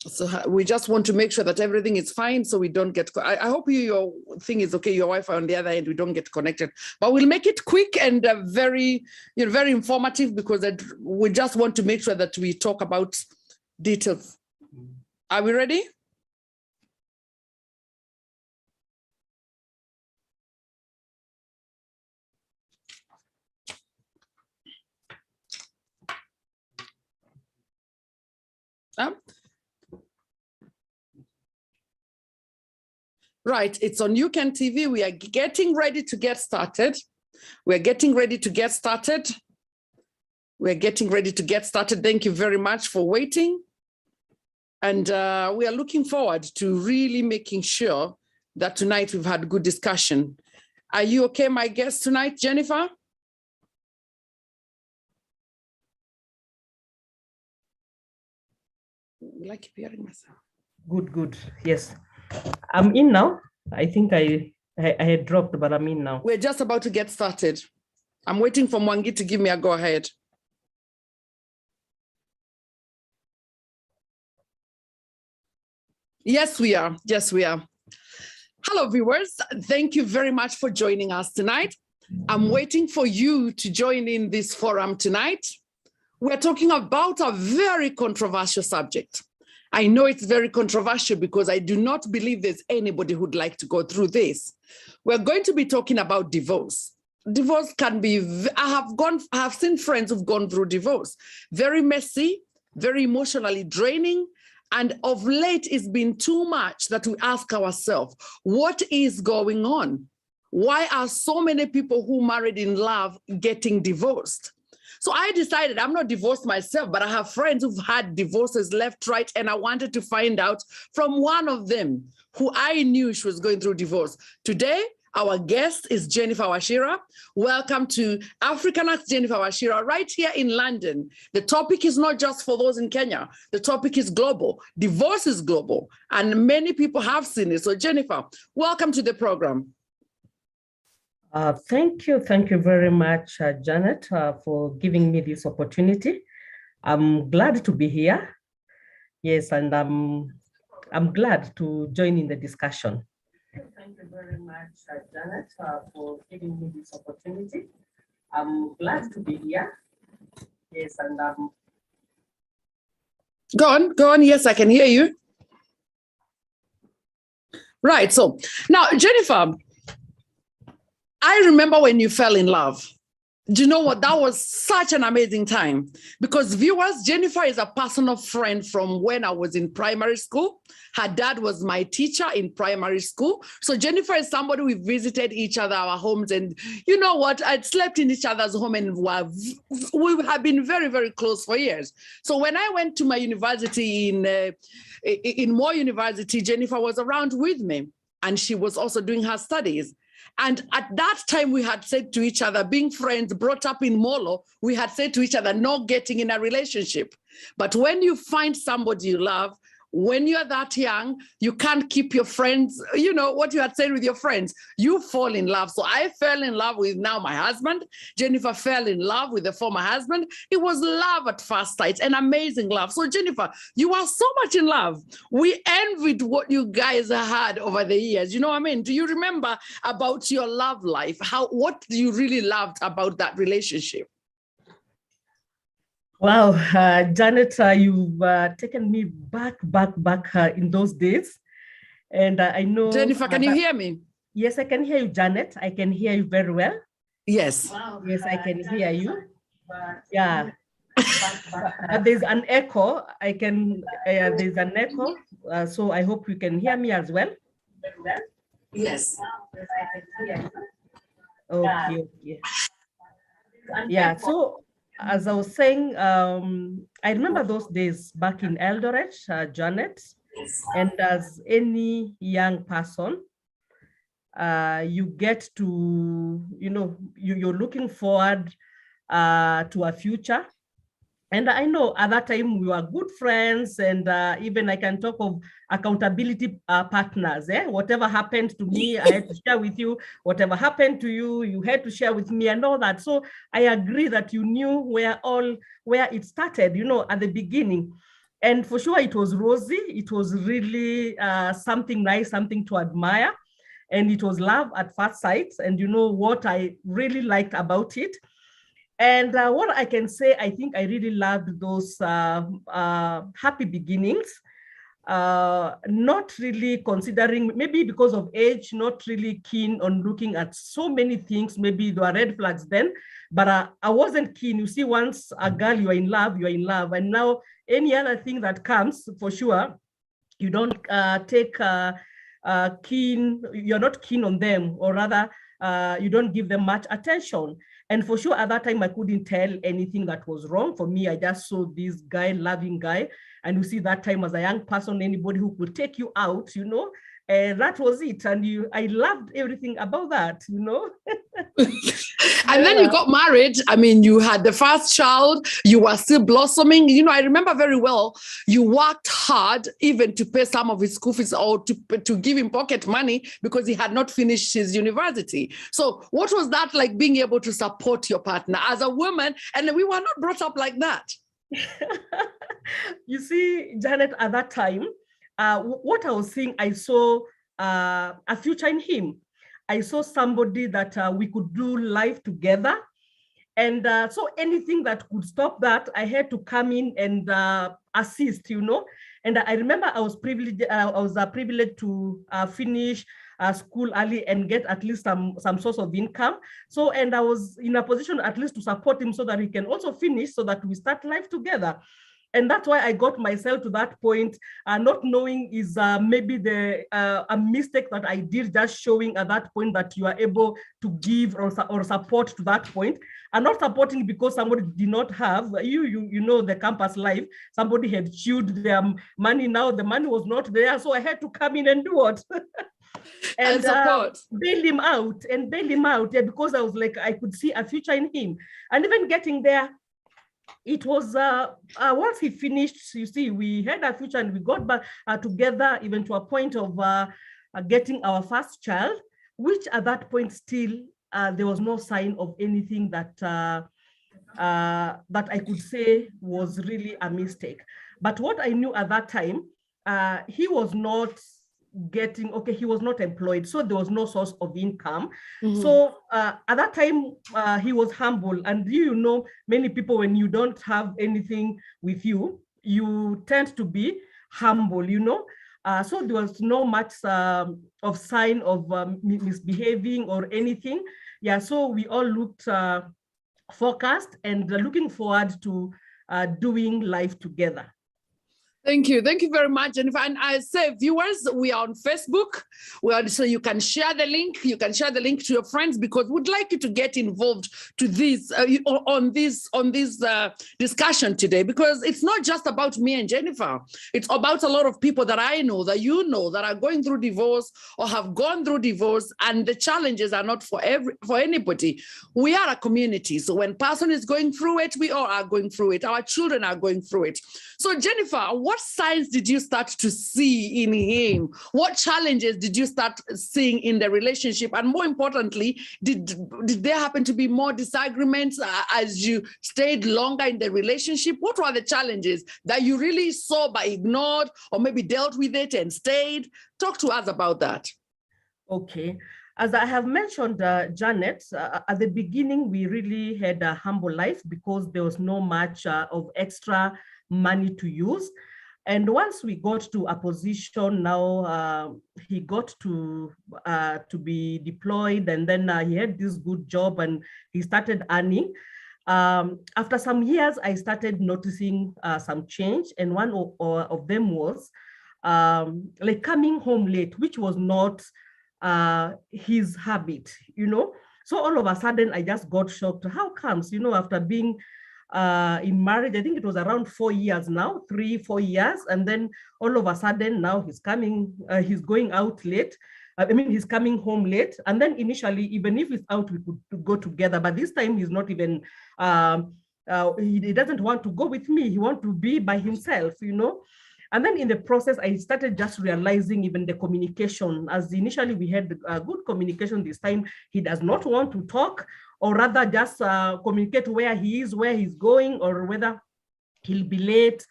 So we just want to make sure that everything is fine so we don't get, I hope your thing is okay, your Wi-Fi on the other end, we don't get connected. But we'll make it quick and very informative, because we just want to make sure that we talk about details. Are we ready? Right, it's on UCAN TV. We are getting ready to get started. We're getting ready to get started. Thank you very much for waiting. And we are looking forward to really making sure that tonight we've had good discussion. Are you okay, my guest tonight, Jennifer? Will I keep hearing myself? Good. Yes. I'm in now. I think I had dropped, but I'm in now. We're just about to get started. I'm waiting for Mwangi to give me a go ahead. Yes, we are. Yes, we are. Hello, viewers. Thank you very much for joining us tonight. I'm waiting for you to join in this forum tonight. We're talking about a very controversial subject. I know it's very controversial because I do not believe there's anybody who'd like to go through this. We're going to be talking about divorce. Divorce can be, I have seen friends who've gone through divorce. Very messy, very emotionally draining. And of late, it's been too much that we ask ourselves, what is going on? Why are so many people who married in love getting divorced? So I decided, I'm not divorced myself, but I have friends who've had divorces left, right, and I wanted to find out from one of them who I knew she was going through divorce. Today, our guest is Jennifer Wachira. Welcome to African Acts Jennifer Wachira, right here in London. The topic is not just for those in Kenya. The topic is global. Divorce is global, and many people have seen it. So Jennifer, welcome to the program. Thank you very much, Janet, for giving me this opportunity. I'm glad to be here. Yes, and I'm glad to join in the discussion. Thank you very much, Janet, for giving me this opportunity. I'm glad to be here. Yes, and Go on. Yes, I can hear you. Right. So now, Jennifer, I remember when you fell in love. Do you know what? That was such an amazing time, because viewers, Jennifer is a personal friend from when I was in primary school. Her dad was my teacher in primary school. So Jennifer is somebody we visited each other, our homes, and you know what? I'd slept in each other's home, and we have been very, very close for years. So when I went to my university in Moore University, Jennifer was around with me, and she was also doing her studies. And at that time, we had said to each other, being friends, brought up in Molo, we had said to each other, not getting in a relationship. But when you find somebody you love, when you're that young, you can't keep your friends, you know, what you had said with your friends, you fall in love. So I fell in love with now my husband. Jennifer fell in love with the former husband. It was love at first sight, an amazing love. So Jennifer, you are so much in love. We envied what you guys had over the years. You know what I mean? Do you remember about your love life? What you really loved about that relationship? Wow, Janet, you've taken me back in those days. And I know... Jennifer, can you hear me? Yes, I can hear you, Janet. I can hear you very well. Yes. Wow. Yes, I can hear you. Yeah. But there's an echo. There's an echo. So I hope you can hear me as well. Yes. Okay. Yeah, so as I was saying, I remember those days back in Eldoret, Janet, and as any young person, you get to, you know, you're looking forward to a future. And I know at that time we were good friends, and even I can talk of accountability partners. Whatever happened to me, I had to share with you. Whatever happened to you, you had to share with me and all that. So I agree that you knew where it started, you know, at the beginning. And for sure, it was rosy. It was really something nice, something to admire. And it was love at first sight. And you know what I really liked about it? And what I can say, I think I really loved those happy beginnings. Not really considering, maybe because of age, not really keen on looking at so many things. Maybe there were red flags then, but I wasn't keen. You see, once a girl, you're in love, you're in love. And now any other thing that comes, for sure, you don't take keen, you're not keen on them, or rather, you don't give them much attention. And for sure, at that time, I couldn't tell anything that was wrong. For me, I just saw this guy, loving guy. And you see, that time as a young person, anybody who could take you out, you know, that was it. And I loved everything about that, you know. And then you got married. I mean, you had the first child, you were still blossoming. You know, I remember very well, you worked hard even to pay some of his school fees or to give him pocket money because he had not finished his university. So what was that like, being able to support your partner as a woman? And we were not brought up like that. You see, Janet, at that time, what I was seeing, I saw a future in him. I saw somebody that we could do life together. And so anything that could stop that, I had to come in and assist, you know. And I remember I was privileged to finish school early and get at least some source of income. So, and I was in a position at least to support him so that he can also finish, so that we start life together. And that's why I got myself to that point, not knowing is maybe a mistake that I did, just showing at that point that you are able to give or support to that point, and not supporting because somebody did not have, you know, the campus life, somebody had chewed their money, now the money was not there, so I had to come in and do what? and bail him out, yeah, because I was like, I could see a future in him. And even getting there, it was once he finished, you see, we had a future and we got back together, even to a point of getting our first child, which at that point still there was no sign of anything that that I could say was really a mistake. But what I knew at that time, he was not he was not employed, so there was no source of income. Mm-hmm. So at that time, he was humble. And you know, many people, when you don't have anything with you, you tend to be humble, you know. So there was no much of sign of misbehaving or anything. Yeah, so we all looked focused and looking forward to doing life together. Thank you. Thank you very much, Jennifer. And I say, viewers, we are on Facebook. So you can share the link. You can share the link to your friends, because we'd like you to get involved to this on this discussion today, because it's not just about me and Jennifer. It's about a lot of people that I know, that you know, that are going through divorce or have gone through divorce, and the challenges are not for anybody. We are a community. So when person is going through it, we all are going through it. Our children are going through it. So Jennifer, what signs did you start to see in him? What challenges did you start seeing in the relationship? And more importantly, did there happen to be more disagreements as you stayed longer in the relationship? What were the challenges that you really saw but ignored, or maybe dealt with it and stayed? Talk to us about that. Okay. As I have mentioned, Janet, at the beginning, we really had a humble life because there was no much of extra money to use. And once we got to a position, now he got to be deployed, and then he had this good job and he started earning. After some years, I started noticing some change, and one of them was like coming home late, which was not his habit, you know. So all of a sudden, I just got shocked. How comes, you know, after being in marriage, I think it was around 4 years now, 3-4 years. And then all of a sudden now he's going out late. He's coming home late. And then initially, even if he's out, we could go together. But this time he's not even, he doesn't want to go with me. He wants to be by himself, you know. And then in the process, I started just realizing even the communication. As initially we had good communication, this time he does not want to talk, or rather just communicate where he is, where he's going, or whether he'll be late,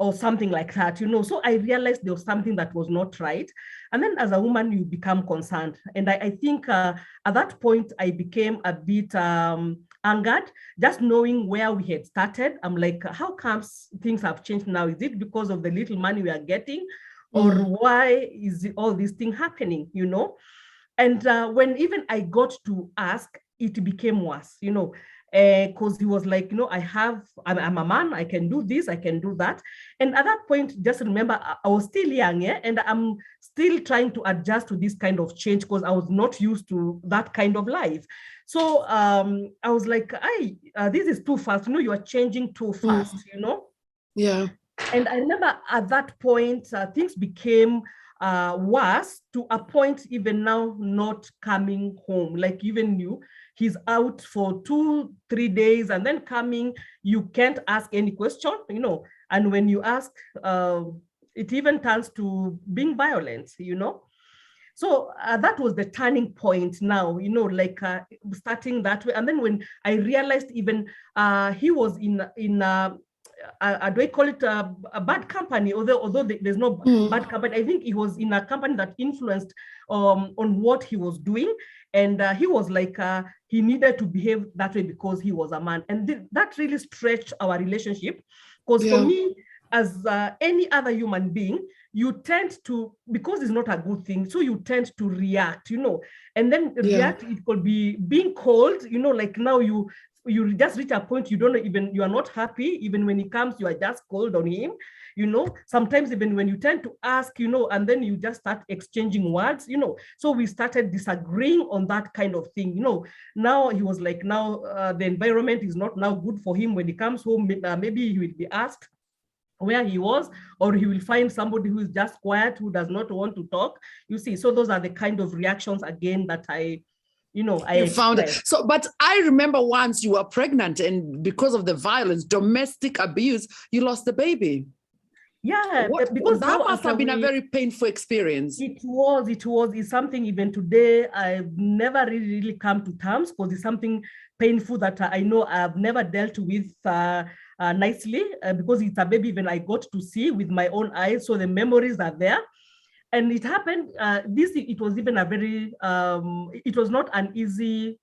or something like that, So I realized there was something that was not right. And then as a woman, you become concerned. And I think at that point, I became a bit angered, just knowing where we had started. I'm like, how comes things have changed now? Is it because of the little money we are getting? Or why is all this thing happening, And when even I got to ask, it became worse, because he was like, I'm a man, I can do this, I can do that. And at that point, just remember, I was still young, and I'm still trying to adjust to this kind of change because I was not used to that kind of life. So I was like, this is too fast, you are changing too fast, Yeah. And I remember at that point, things became worse to a point even now not coming home. Like even you, he's out for 2-3 days and then coming, you can't ask any question, and when you ask, it even turns to being violent, So that was the turning point now, starting that way. And then when I realized even he was in do I call it a bad company? Although there's no bad company, I think he was in a company that influenced on what he was doing. And he was like, he needed to behave that way because he was a man. And that really stretched our relationship. Because for me, as any other human being, you tend to, because it's not a good thing, so you tend to react, and then react, it could be being cold, like now you just reach a point you don't even, you are not happy, even when he comes, you are just cold on him, sometimes even when you tend to ask, and then you just start exchanging words, so we started disagreeing on that kind of thing, now he was like, now the environment is not now good for him when he comes home, maybe he will be asked where he was, or he will find somebody who is just quiet, who does not want to talk, you see. So those are the kind of reactions again that I found it. So, but I remember once you were pregnant and because of the violence, domestic abuse, you lost the baby. Yeah, because that must have been a very painful experience. It was. It's something even today I've never really come to terms, because it's something painful that I know I've never dealt with nicely, because it's a baby even I got to see with my own eyes. So the memories are there. And it happened, it was even a very, it was not an easy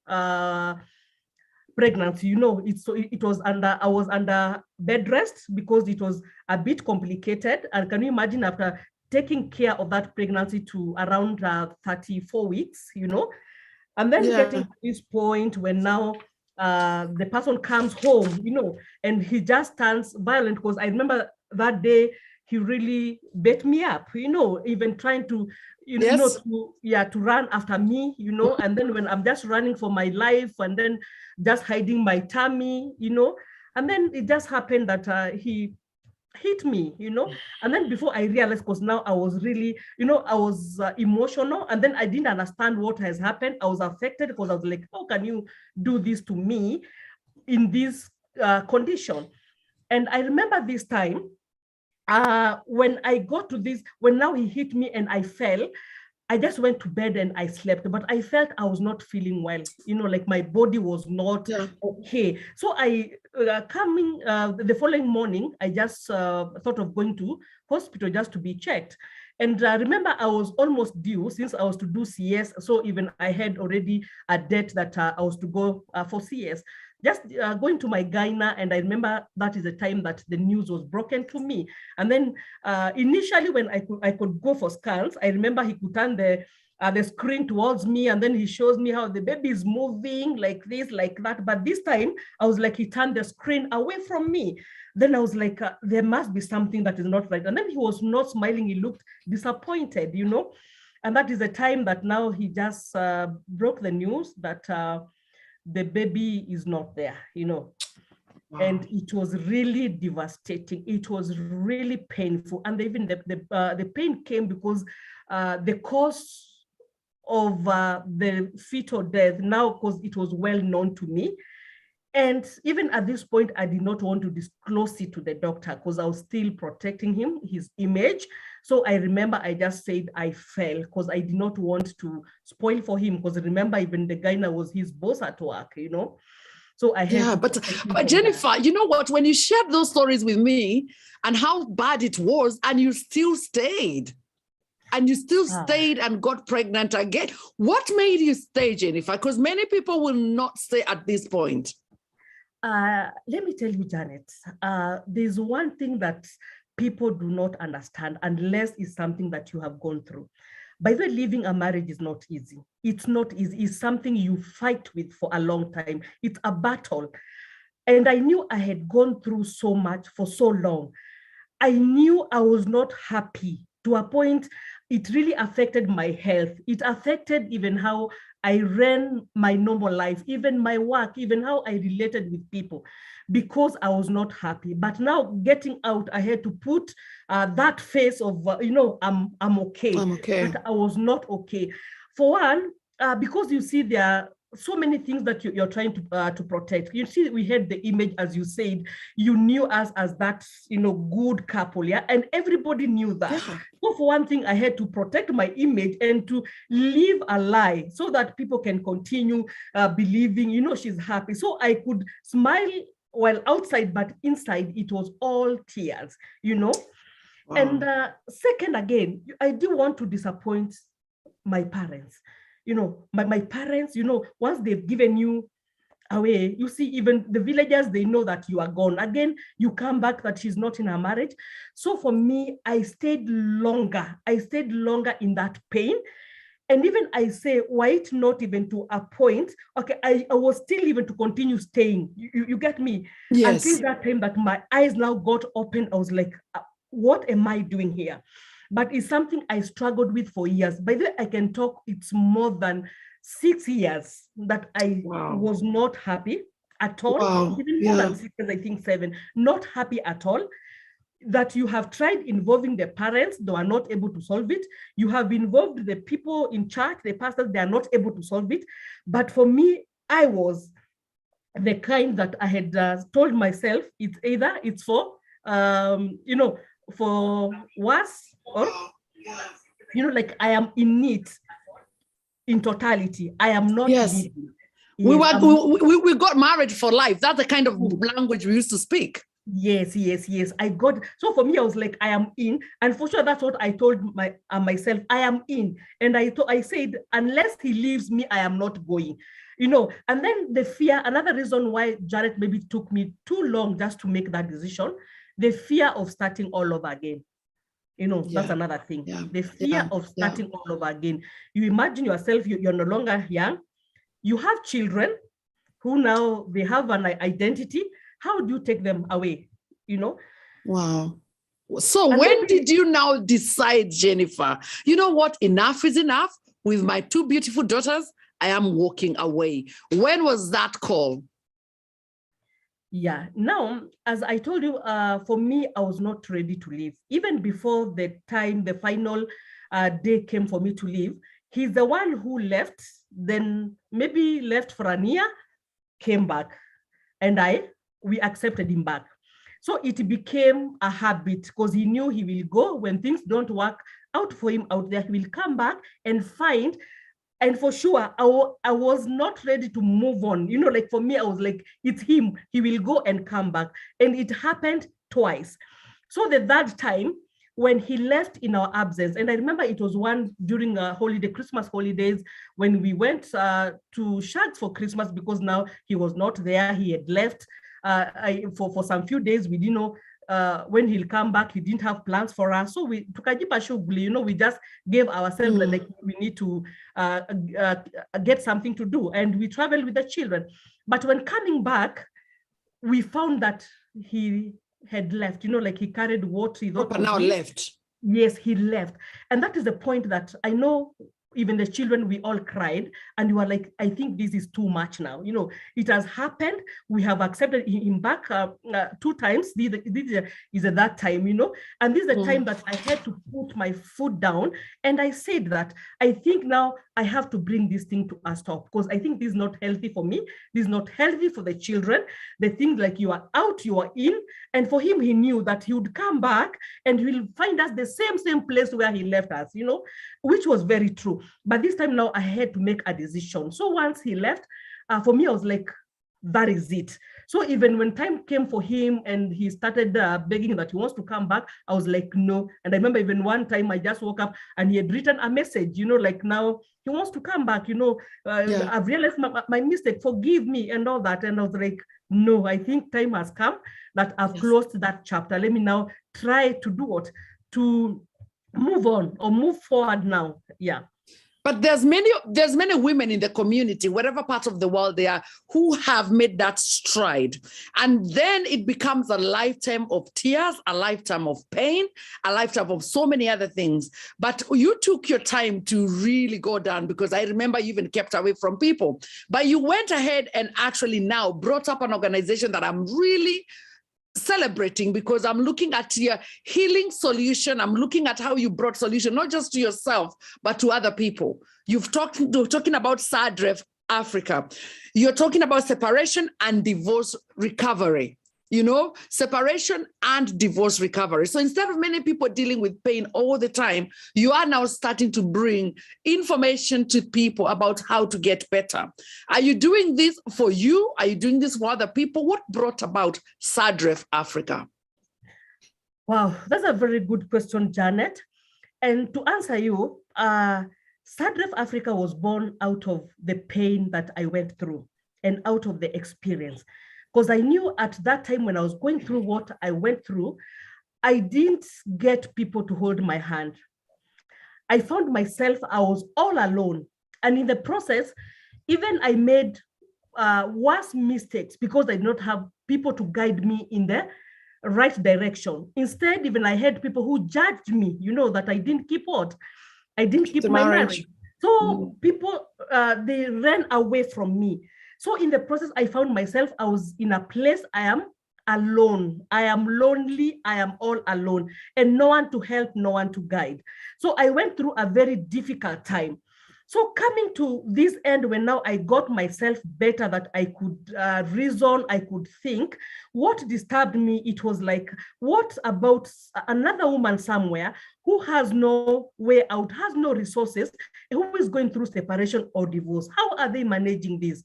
pregnancy, it was I was under bed rest because it was a bit complicated. And can you imagine, after taking care of that pregnancy to around 34 weeks, and then getting to this point when now the person comes home, and he just turns violent, because I remember that day, he really beat me up, even trying to, to run after me, and then when I'm just running for my life and then just hiding my tummy, and then it just happened that he hit me, and then before I realized, because now I was really, I was emotional, and then I didn't understand what has happened. I was affected because I was like, how can you do this to me in this condition? And I remember this time, when I got to this, when now he hit me and I fell, I just went to bed and I slept, but I felt I was not feeling well, like my body was not okay. So I, the following morning, I just thought of going to hospital just to be checked. And remember, I was almost due, since I was to do CS. So even I had already a date that I was to go for CS. Just going to my gyna, and I remember that is the time that the news was broken to me. And then initially, when I could go for scans, I remember he could turn the screen towards me, and then he shows me how the baby is moving like this, like that. But this time, I was like, he turned the screen away from me. Then I was like, there must be something that is not right. And then he was not smiling. He looked disappointed, And that is the time that now he just broke the news that the baby is not there, Wow. And it was really devastating. It was really painful. And even the pain came because the cause of the fetal death now, because it was well known to me. And even at this point, I did not want to disclose it to the doctor because I was still protecting him, his image. So I remember I just said I fell because I did not want to spoil for him, because remember, even the gyna was his boss at work, So I had but Jennifer, you know what? When you shared those stories with me and how bad it was, and you still stayed. And you still stayed and got pregnant again. What made you stay, Jennifer? Because many people will not stay at this point. Let me tell you, Janet, there's one thing that people do not understand unless it's something that you have gone through. By the way, leaving a marriage is not easy. It's not easy. It's something you fight with for a long time. It's a battle. And I knew I had gone through so much for so long. I knew I was not happy to a point. It really affected my health. It affected even how I ran my normal life, even my work, even how I related with people, because I was not happy. But now getting out, I had to put that face of, I'm okay. I'm okay. But I was not okay. For one, because you see, there are so many things that you're trying to protect. You see, we had the image, as you said, you knew us as that, good couple, yeah? And everybody knew that. Yeah. So for one thing, I had to protect my image and to live a lie so that people can continue believing, she's happy. So I could smile while outside, but inside it was all tears, Wow. And second, again, I didn't want to disappoint my parents. My parents, once they've given you away, you see, even the villagers, they know that you are gone. Again, you come back that she's not in her marriage. So for me, I stayed longer. I stayed longer in that pain. And even I say, why it not even to a point, okay, I was still even to continue staying. You get me? Yes. Until that time that my eyes now got open, I was like, what am I doing here? But it's something I struggled with for years. By the way, I can talk, it's more than 6 years that I was not happy at all. Wow. Even more than 6 years, I think 7, not happy at all. That you have tried involving the parents, they are not able to solve it. You have involved the people in church, the pastors, they are not able to solve it. But for me, I was the kind that I had told myself, it's for, for worse, or, like I am in it in totality. I am not living. Yes, we got married for life. That's the kind of language we used to speak. Yes. I got, so for me, I was like, I am in. And for sure, that's what I told myself, I am in. And I said, unless he leaves me, I am not going. And then the fear, another reason why Jared maybe took me too long just to make that decision, the fear of starting all over again. That's another thing. Yeah. The fear of starting all over again. You imagine yourself, you're no longer young. You have children who now they have an identity. How do you take them away? Wow. So when did you now decide, Jennifer, you know what? Enough is enough. With my 2 beautiful daughters, I am walking away. When was that call? Yeah. Now, as I told you, for me, I was not ready to leave. Even before the final day came for me to leave, he's the one who left, then maybe left for a year, came back, and we accepted him back. So it became a habit because he knew he will go when things don't work out for him out there, he will come back and find. And for sure, I was not ready to move on. Like for me, I was like, it's him. He will go and come back. And it happened twice. So the third time, when he left in our absence, and I remember it was one during Christmas holidays, when we went to Shags for Christmas, because now he was not there. He had left for some few days. We didn't know when he'll come back. He didn't have plans for us. So we we just gave ourselves like we need to get something to do. And we traveled with the children. But when coming back, we found that he had left, like he carried what he thought. But now left. Yes, he left. And that is the point that I know even the children, we all cried, and you were like, I think this is too much now. It has happened. We have accepted him back 2 times. This is at that time, and this is the time that I had to put my foot down. And I said that I think now I have to bring this thing to a stop, because I think this is not healthy for me. This is not healthy for the children. The thing like you are out, you are in. And for him, he knew that he would come back and he will find us the same place where he left us, which was very true. But this time now I had to make a decision. So once he left, for me, I was like, that is it. So even when time came for him and he started begging that he wants to come back, I was like, no. And I remember even one time I just woke up and he had written a message, like now he wants to come back, I've realized my mistake, forgive me and all that. And I was like, no, I think time has come that I've closed that chapter. Let me now try to do what? To move on or move forward now. Yeah. But there's many women in the community, whatever part of the world they are, who have made that stride. And then it becomes a lifetime of tears, a lifetime of pain, a lifetime of so many other things. But you took your time to really go down, because I remember you even kept away from people. But you went ahead and actually now brought up an organization that I'm really celebrating, because I'm looking at your healing solution. I'm looking at how you brought solution, not just to yourself, but to other people. You're talking about SADREF Africa. You're talking about separation and divorce recovery. Separation and divorce recovery. So instead of many people dealing with pain all the time, you are now starting to bring information to people about how to get better. Are you doing this for you? Are you doing this for other people? What brought about SADREF Africa? Wow, that's a very good question, Janet. And to answer you, SADREF Africa was born out of the pain that I went through and out of the experience. Because I knew at that time when I was going through what I went through, I didn't get people to hold my hand. I found myself, I was all alone. And in the process, even I made worse mistakes because I did not have people to guide me in the right direction. Instead, even I had people who judged me, that I didn't keep what? I didn't keep my marriage. So people, they ran away from me. So in the process, I found myself, I was in a place, I am alone. I am lonely. I am all alone, and no one to help, no one to guide. So I went through a very difficult time. So coming to this end, when now I got myself better, that I could reason, I could think, what disturbed me, it was like, what about another woman somewhere who has no way out, has no resources, who is going through separation or divorce? How are they managing this?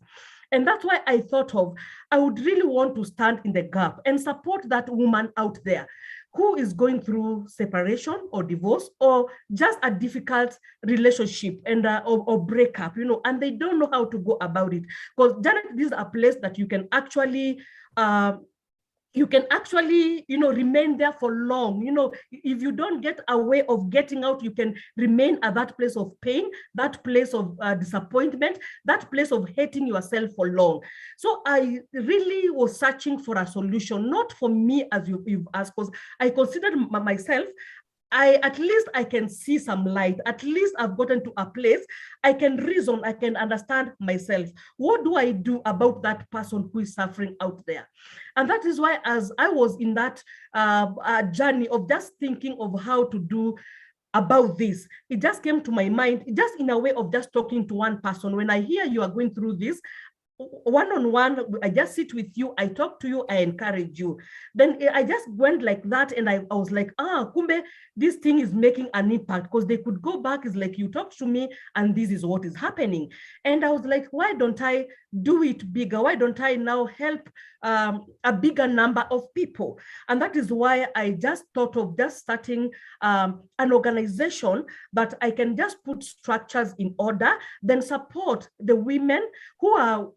And that's why I thought of, I would really want to stand in the gap and support that woman out there who is going through separation or divorce or just a difficult relationship and or breakup, and they don't know how to go about it. Because Janet, this is a place that you can actually remain there for long. If you don't get a way of getting out, you can remain at that place of pain, that place of disappointment, that place of hating yourself for long. So I really was searching for a solution, not for me as you've asked, because I considered myself, at least I can see some light. At least I've gotten to a place I can reason, I can understand myself. What do I do about that person who is suffering out there? And that is why, as I was in that journey of just thinking of how to do about this, it just came to my mind, just in a way of just talking to one person. When I hear you are going through this, one-on-one, I just sit with you, I talk to you, I encourage you. Then I just went like that, and I was like, kumbe, this thing is making an impact, because they could go back, is like, you talk to me and this is what is happening. And I was like, why don't I do it bigger? Why don't I now help a bigger number of people? And that is why I just thought of just starting an organization that I can just put structures in order, then support the women who are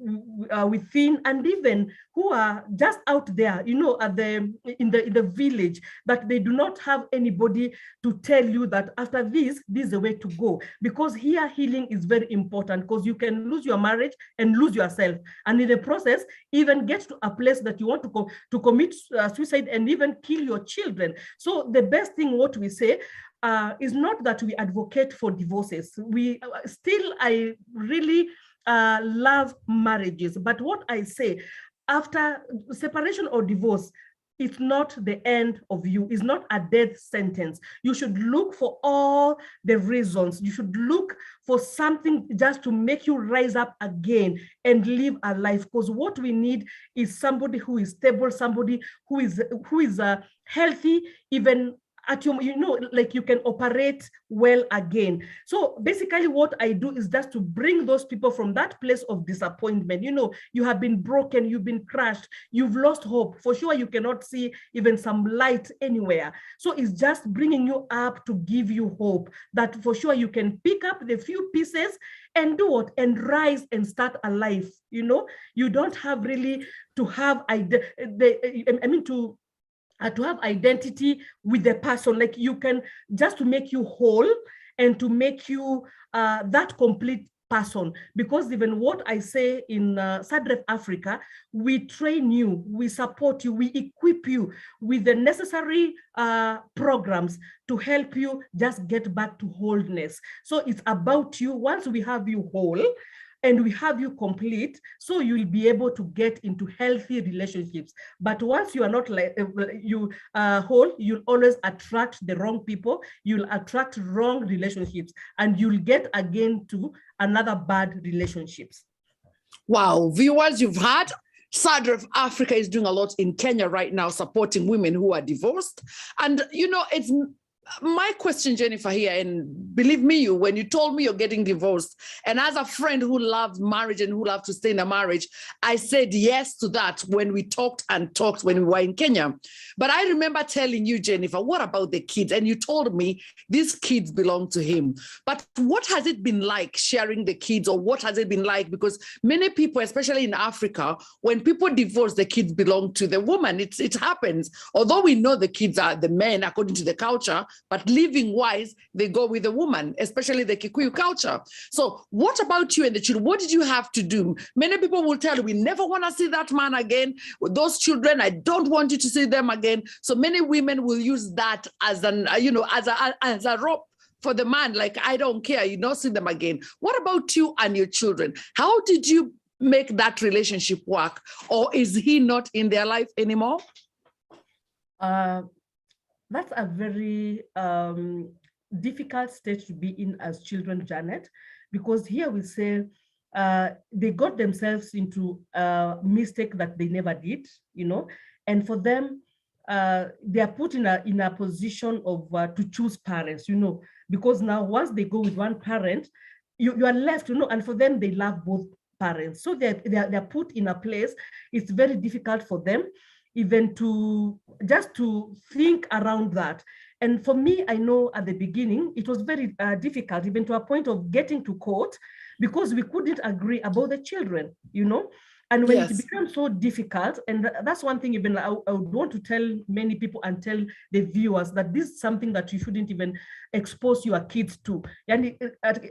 within, and even who are just out there, in the village, that they do not have anybody to tell you that after this is the way to go. Because here healing is very important, because you can lose your marriage and lose yourself, and in the process even get to a place that you want to commit suicide and even kill your children. So the best thing what we say is not that we advocate for divorces. We still, I really love marriages, but what I say, after separation or divorce, it's not the end of you. It's not a death sentence. You should look for all the reasons. You should look for something just to make you rise up again and live a life. Because what we need is somebody who is stable, somebody who is healthy, even at your, like you can operate well again. So basically what I do is just to bring those people from that place of disappointment. You have been broken, you've been crushed, you've lost hope. For sure, you cannot see even some light anywhere. So it's just bringing you up to give you hope that for sure you can pick up the few pieces and do what? And rise and start a life. You don't have really to have, to have identity with the person. Like you can, just to make you whole and to make you that complete person. Because even what I say in SADREF Africa, we train you, we support you, we equip you with the necessary programs to help you just get back to wholeness. So it's about you. Once we have you whole, and we have you complete, so you'll be able to get into healthy relationships. But once you are not like whole, you'll always attract the wrong people, you'll attract wrong relationships, and you'll get again to another bad relationships. Wow, viewers, you've heard SADREF Africa is doing a lot in Kenya right now, supporting women who are divorced. And it's my question, Jennifer, here, and believe me, when you told me you're getting divorced, and as a friend who loves marriage and who loves to stay in a marriage, I said yes to that when we talked when we were in Kenya. But I remember telling you, Jennifer, what about the kids? And you told me these kids belong to him. But what has it been like sharing the kids, or what has it been like? Because many people, especially in Africa, when people divorce, the kids belong to the woman. It happens. Although we know the kids are the men according to the culture, but living wise, they go with the woman, especially the Kikuyu culture. So what about you and the children? What did you have to do? Many people will tell you, we never want to see that man again. With those children, I don't want you to see them again. So many women will use that as an, as a rope for the man. Like, I don't care, see them again. What about you and your children? How did you make that relationship work? Or is he not in their life anymore? That's a very difficult stage to be in as children, Janet, because here we say they got themselves into a mistake that they never did, and for them, they are put in a position of to choose parents, because now once they go with one parent, you are left, and for them, they love both parents. So they're put in a place, it's very difficult for them even to think around that. And for me, I know at the beginning, it was very difficult, even to a point of getting to court, because we couldn't agree about the children, And when it becomes so difficult, and that's one thing even I would want to tell many people and tell the viewers that this is something that you shouldn't even expose your kids to, and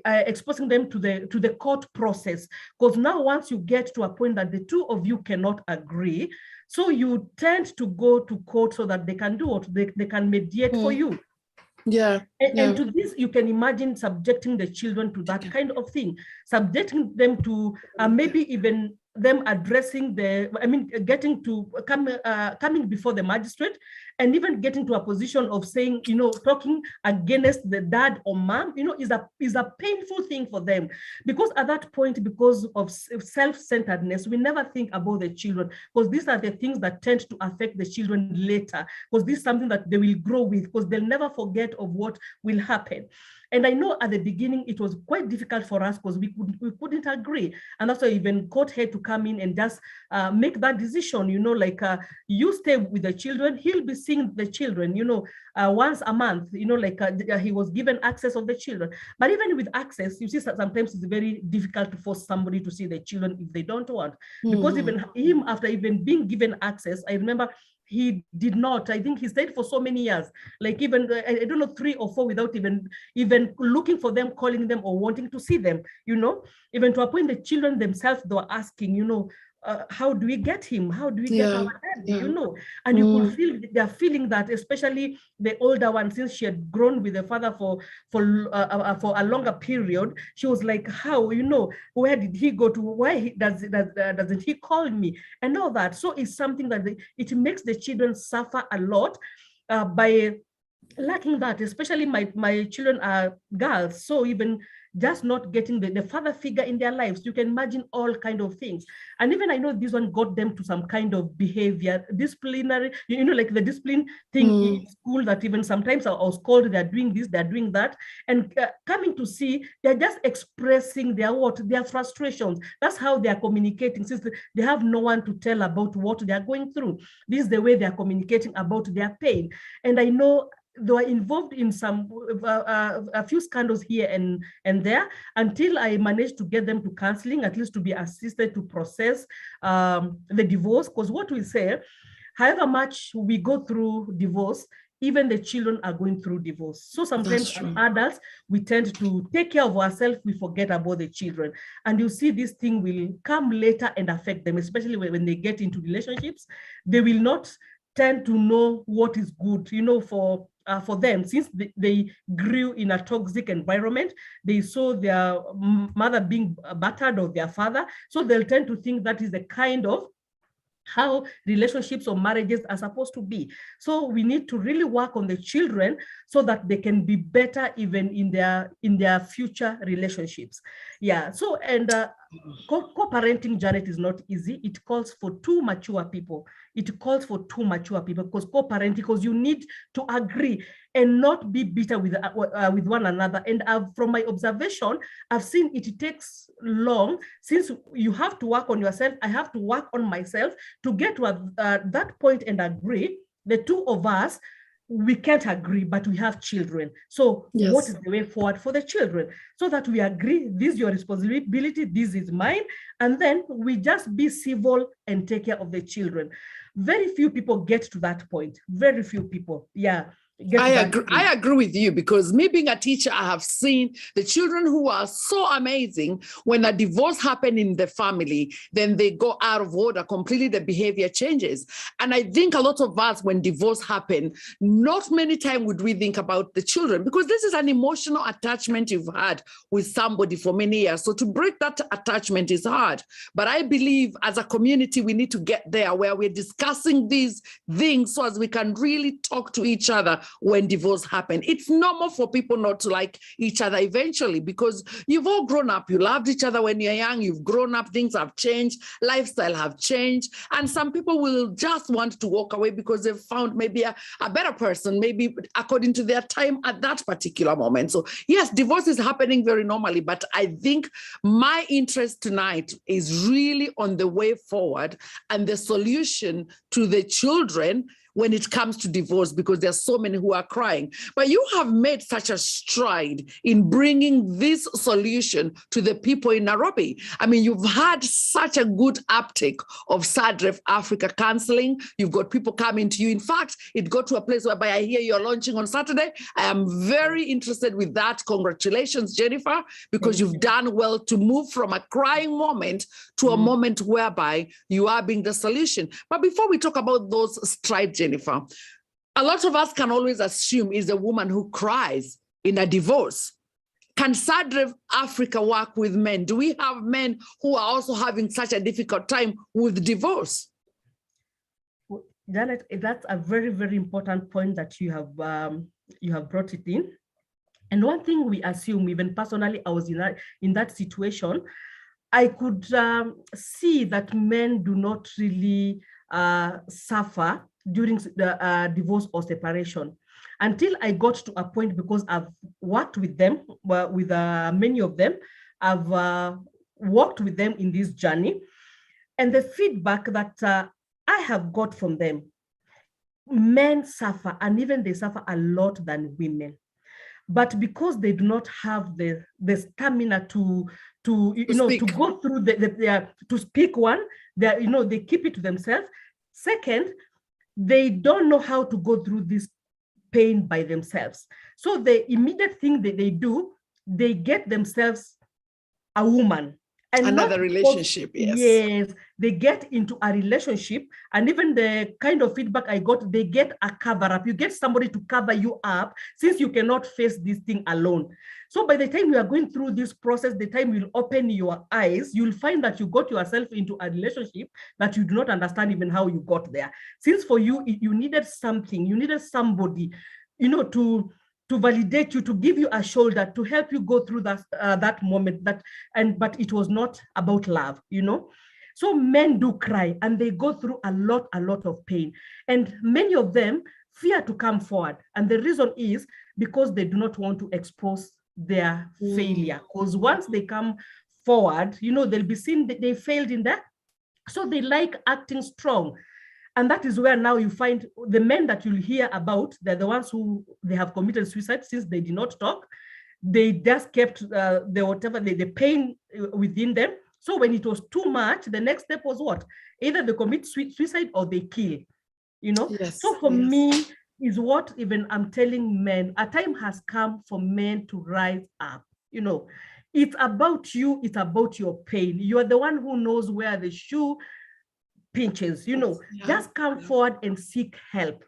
exposing them to the court process. Because now once you get to a point that the two of you cannot agree, so you tend to go to court so that they can do what they can mediate for you. And to this, you can imagine subjecting the children to that kind of thing, subjecting them to maybe even them addressing getting to coming before the magistrate, and even getting to a position of saying, talking against the dad or mom, is a painful thing for them, because at that point, because of self-centeredness, we never think about the children, because these are the things that tend to affect the children later, because this is something that they will grow with, because they'll never forget of what will happen. And I know at the beginning, it was quite difficult for us because we couldn't agree. And that's why even court had to come in and just make that decision, you stay with the children, he'll be seeing the children, once a month, he was given access of the children. But even with access, you see, sometimes it's very difficult to force somebody to see the children if they don't want. Because even him, after even being given access, I remember he did not. I think he stayed for so many years, like even, I don't know, 3 or 4 without even looking for them, calling them or wanting to see them, even to a point the children themselves, they were asking, how do we get him? How do we get our dad? And you could feel they're feeling that, especially the older one, since she had grown with the father for a longer period, she was like, how, where did he go to? Why doesn't he call me? And all that. So it's something that it makes the children suffer a lot by lacking that, especially my children are girls, so even just not getting the father figure in their lives, you can imagine all kind of things. And even I know this one got them to some kind of behavior, disciplinary, like the discipline thing in school, that even sometimes I was called, they're doing this, they're doing that, and coming to see they're just expressing their frustrations. That's how they are communicating, since they have no one to tell about what they are going through. This is the way they are communicating about their pain. And I know they were involved in some a few scandals here and there, until I managed to get them to counseling, at least to be assisted to process the divorce. Because what we say, however much we go through divorce, even the children are going through divorce. So sometimes as adults, we tend to take care of ourselves, we forget about the children. And you see this thing will come later and affect them, especially when they get into relationships. They will not tend to know what is good, for them, since they grew in a toxic environment. They saw their mother being battered, or their father, so they'll tend to think that is the kind of how relationships or marriages are supposed to be. So we need to really work on the children so that they can be better even in their future relationships. Yeah. So, and co-parenting, Janet, is not easy. It calls for two mature people. It calls for two mature people, because co-parenting, because you need to agree and not be bitter with one another. And from my observation, I've seen it takes long, since you have to work on yourself. I have to work on myself to get to that point and agree. The two of us, we can't agree, but we have children. So yes, what is the way forward for the children? So that we agree, this is your responsibility, this is mine, and then we just be civil and take care of the children. Very few people get to that point. Very few people. Yeah. I agree with you, because me being a teacher, I have seen the children who are so amazing. When a divorce happens in the family, then they go out of order completely. The behavior changes. And I think a lot of us, when divorce happen, not many times would we think about the children, because this is an emotional attachment you've had with somebody for many years. So to break that attachment is hard. But I believe as a community, we need to get there where we're discussing these things so as we can really talk to each other when divorce happen. It's normal for people not to like each other eventually, because you've all grown up. You loved each other when you're young. You've grown up. Things have changed. Lifestyle have changed. And some people will just want to walk away because they've found maybe a better person, maybe according to their time at that particular moment. So yes, divorce is happening very normally, but I think my interest tonight is really on the way forward and the solution to the children when it comes to divorce, because there's so many who are crying. But you have made such a stride in bringing this solution to the people in Nairobi. I mean, you've had such a good uptake of SADREF Africa counseling. You've got people coming to you. In fact, it got to a place whereby I hear you're launching on Saturday. I am very interested with that. Congratulations, Jennifer, because you've done well to move from a crying moment to a moment whereby you are being the solution. But before we talk about those strides, Jennifer, a lot of us can always assume is a woman who cries in a divorce. Can SADREF Africa work with men? Do we have men who are also having such a difficult time with divorce? Janet, that's a very, very important point that you have brought it in. And one thing we assume, even personally, I was in that situation, I could see that men do not really suffer during the divorce or separation, until I got to a point, because I've worked with them, with many of them. I've worked with them in this journey, and the feedback that I have got from them, men suffer, and even they suffer a lot than women. But because they do not have the stamina to go through to speak, one, they keep it to themselves. Second, they don't know how to go through this pain by themselves. So the immediate thing that they do, they get themselves a woman. And another relationship, yes. Yes, they get into a relationship, and even the kind of feedback I got, they get a cover up. You get somebody to cover you up, since you cannot face this thing alone. So by the time you are going through this process, the time you'll open your eyes, you'll find that you got yourself into a relationship that you do not understand even how you got there. Since for you, you needed something, you needed somebody to validate you, to give you a shoulder, to help you go through that moment. But it was not about love, So men do cry, and they go through a lot of pain, and many of them fear to come forward. And the reason is because they do not want to expose their failure. Because once they come forward, they'll be seen that they failed in that. So they like acting strong. And that is where now you find the men that you'll hear about, they're the ones who they have committed suicide since they did not talk. They just kept the pain within them. So when it was too much, the next step was what? Either they commit suicide or they kill, Yes, So for me, is what even I'm telling men, a time has come for men to rise up, It's about you, it's about your pain. You are the one who knows where the shoe pinches, Just come forward and seek help.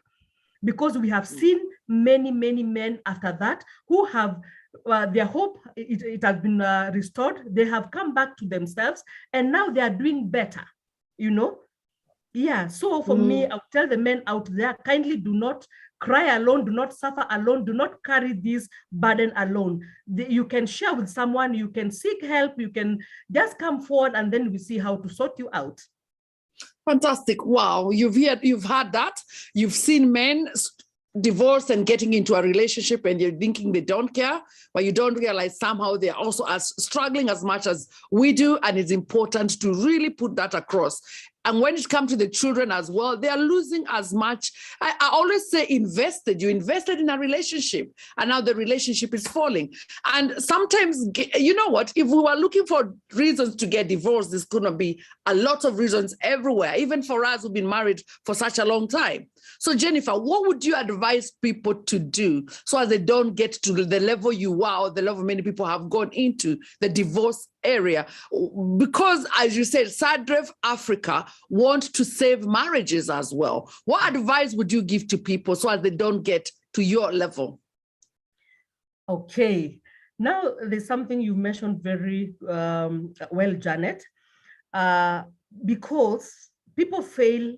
Because we have seen many men after that who have their hope, it has been restored. They have come back to themselves, and now they are doing better, Yeah, so for me, I'll tell the men out there, kindly do not cry alone, do not suffer alone, do not carry this burden alone. You can share with someone, you can seek help, you can just come forward, and then we see how to sort you out. Fantastic. Wow. You've had that. You've seen men divorced and getting into a relationship, and you're thinking they don't care, but you don't realize somehow they're also struggling as much as we do. And it's important to really put that across. And when it comes to the children as well, they are losing as much. I always say invested. You invested in a relationship, and now the relationship is falling. And sometimes, you know what, if we were looking for reasons to get divorced, there's going to be a lot of reasons everywhere, even for us who've been married for such a long time. So Jennifer, what would you advise people to do so as they don't get to the level you are, or the level many people have gone into, the divorce area? Because as you said, SADREF Africa want to save marriages as well. What advice would you give to people so as they don't get to your level? Okay, now there's something you mentioned very well, Janet, because people fail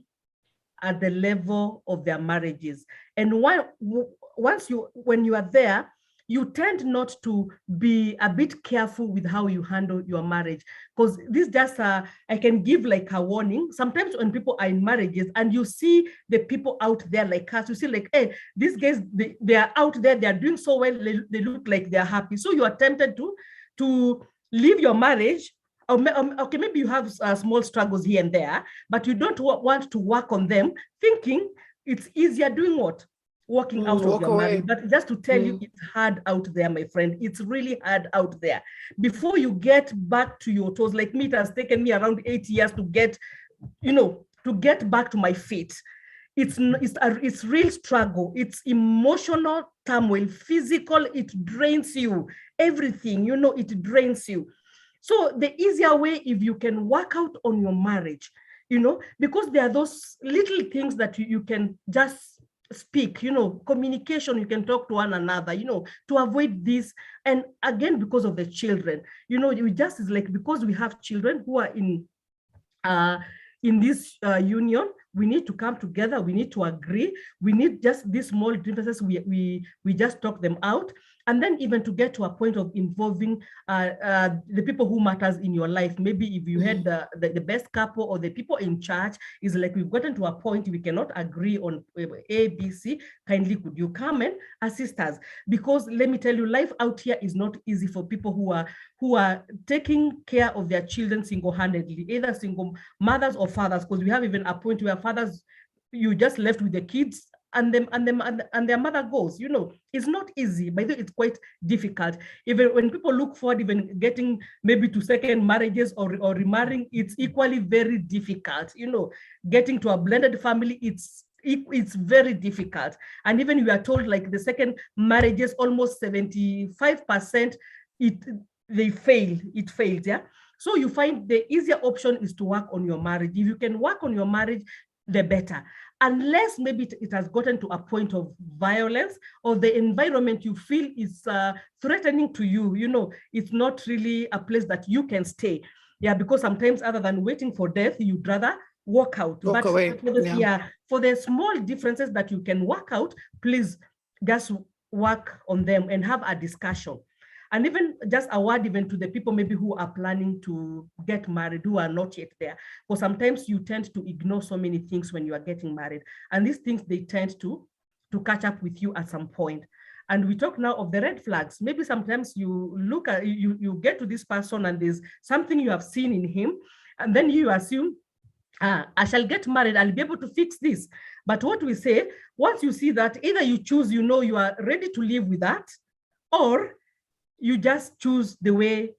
at the level of their marriages. And when you are there, you tend not to be a bit careful with how you handle your marriage. Because this just, I can give like a warning. Sometimes when people are in marriages and you see the people out there like us, you see like, hey, these guys, they are out there, they are doing so well, they look like they're happy. So you are tempted to leave your marriage. Okay, maybe you have small struggles here and there, but you don't want to work on them, thinking it's easier doing what? Walking out of your marriage. But just to tell you, it's hard out there, my friend. It's really hard out there. Before you get back to your toes, like me, it has taken me around 8 years to get, to get back to my feet. It's real struggle. It's emotional turmoil, physical, it drains you. Everything, it drains you. So the easier way, if you can work out on your marriage, because there are those little things that you can just speak, communication, you can talk to one another, to avoid this. And again, because of the children, we just is like, because we have children who are in this union, we need to come together, we need to agree, we need just these small differences, we just talk them out. And then even to get to a point of involving the people who matters in your life. Maybe if you had the best couple or the people in charge, is like, we've gotten to a point we cannot agree on A, B, C. Kindly could you come and assist us? Because let me tell you, life out here is not easy for people who are taking care of their children single-handedly, either single mothers or fathers, because we have even a point where fathers, you just left with the kids and their mother goes, it's not easy. By the way, it's quite difficult. Even when people look forward, even getting maybe to second marriages or remarrying, it's equally very difficult. Getting to a blended family, it's very difficult. And even we are told like the second marriages, almost 75%, it failed, yeah. So you find the easier option is to work on your marriage. If you can work on your marriage, the better. Unless maybe it has gotten to a point of violence, or the environment you feel is threatening to you, it's not really a place that you can stay. Yeah, because sometimes other than waiting for death, you'd rather walk out. Walk away. For the small differences that you can work out, please just work on them and have a discussion. And even just a word even to the people maybe who are planning to get married, who are not yet there. Because sometimes you tend to ignore so many things when you are getting married. And these things, they tend to catch up with you at some point. And we talk now of the red flags. Maybe sometimes you look at, you get to this person and there's something you have seen in him. And then you assume, I shall get married, I'll be able to fix this. But what we say, once you see that, either you choose, you know, you are ready to live with that, or you just choose the way,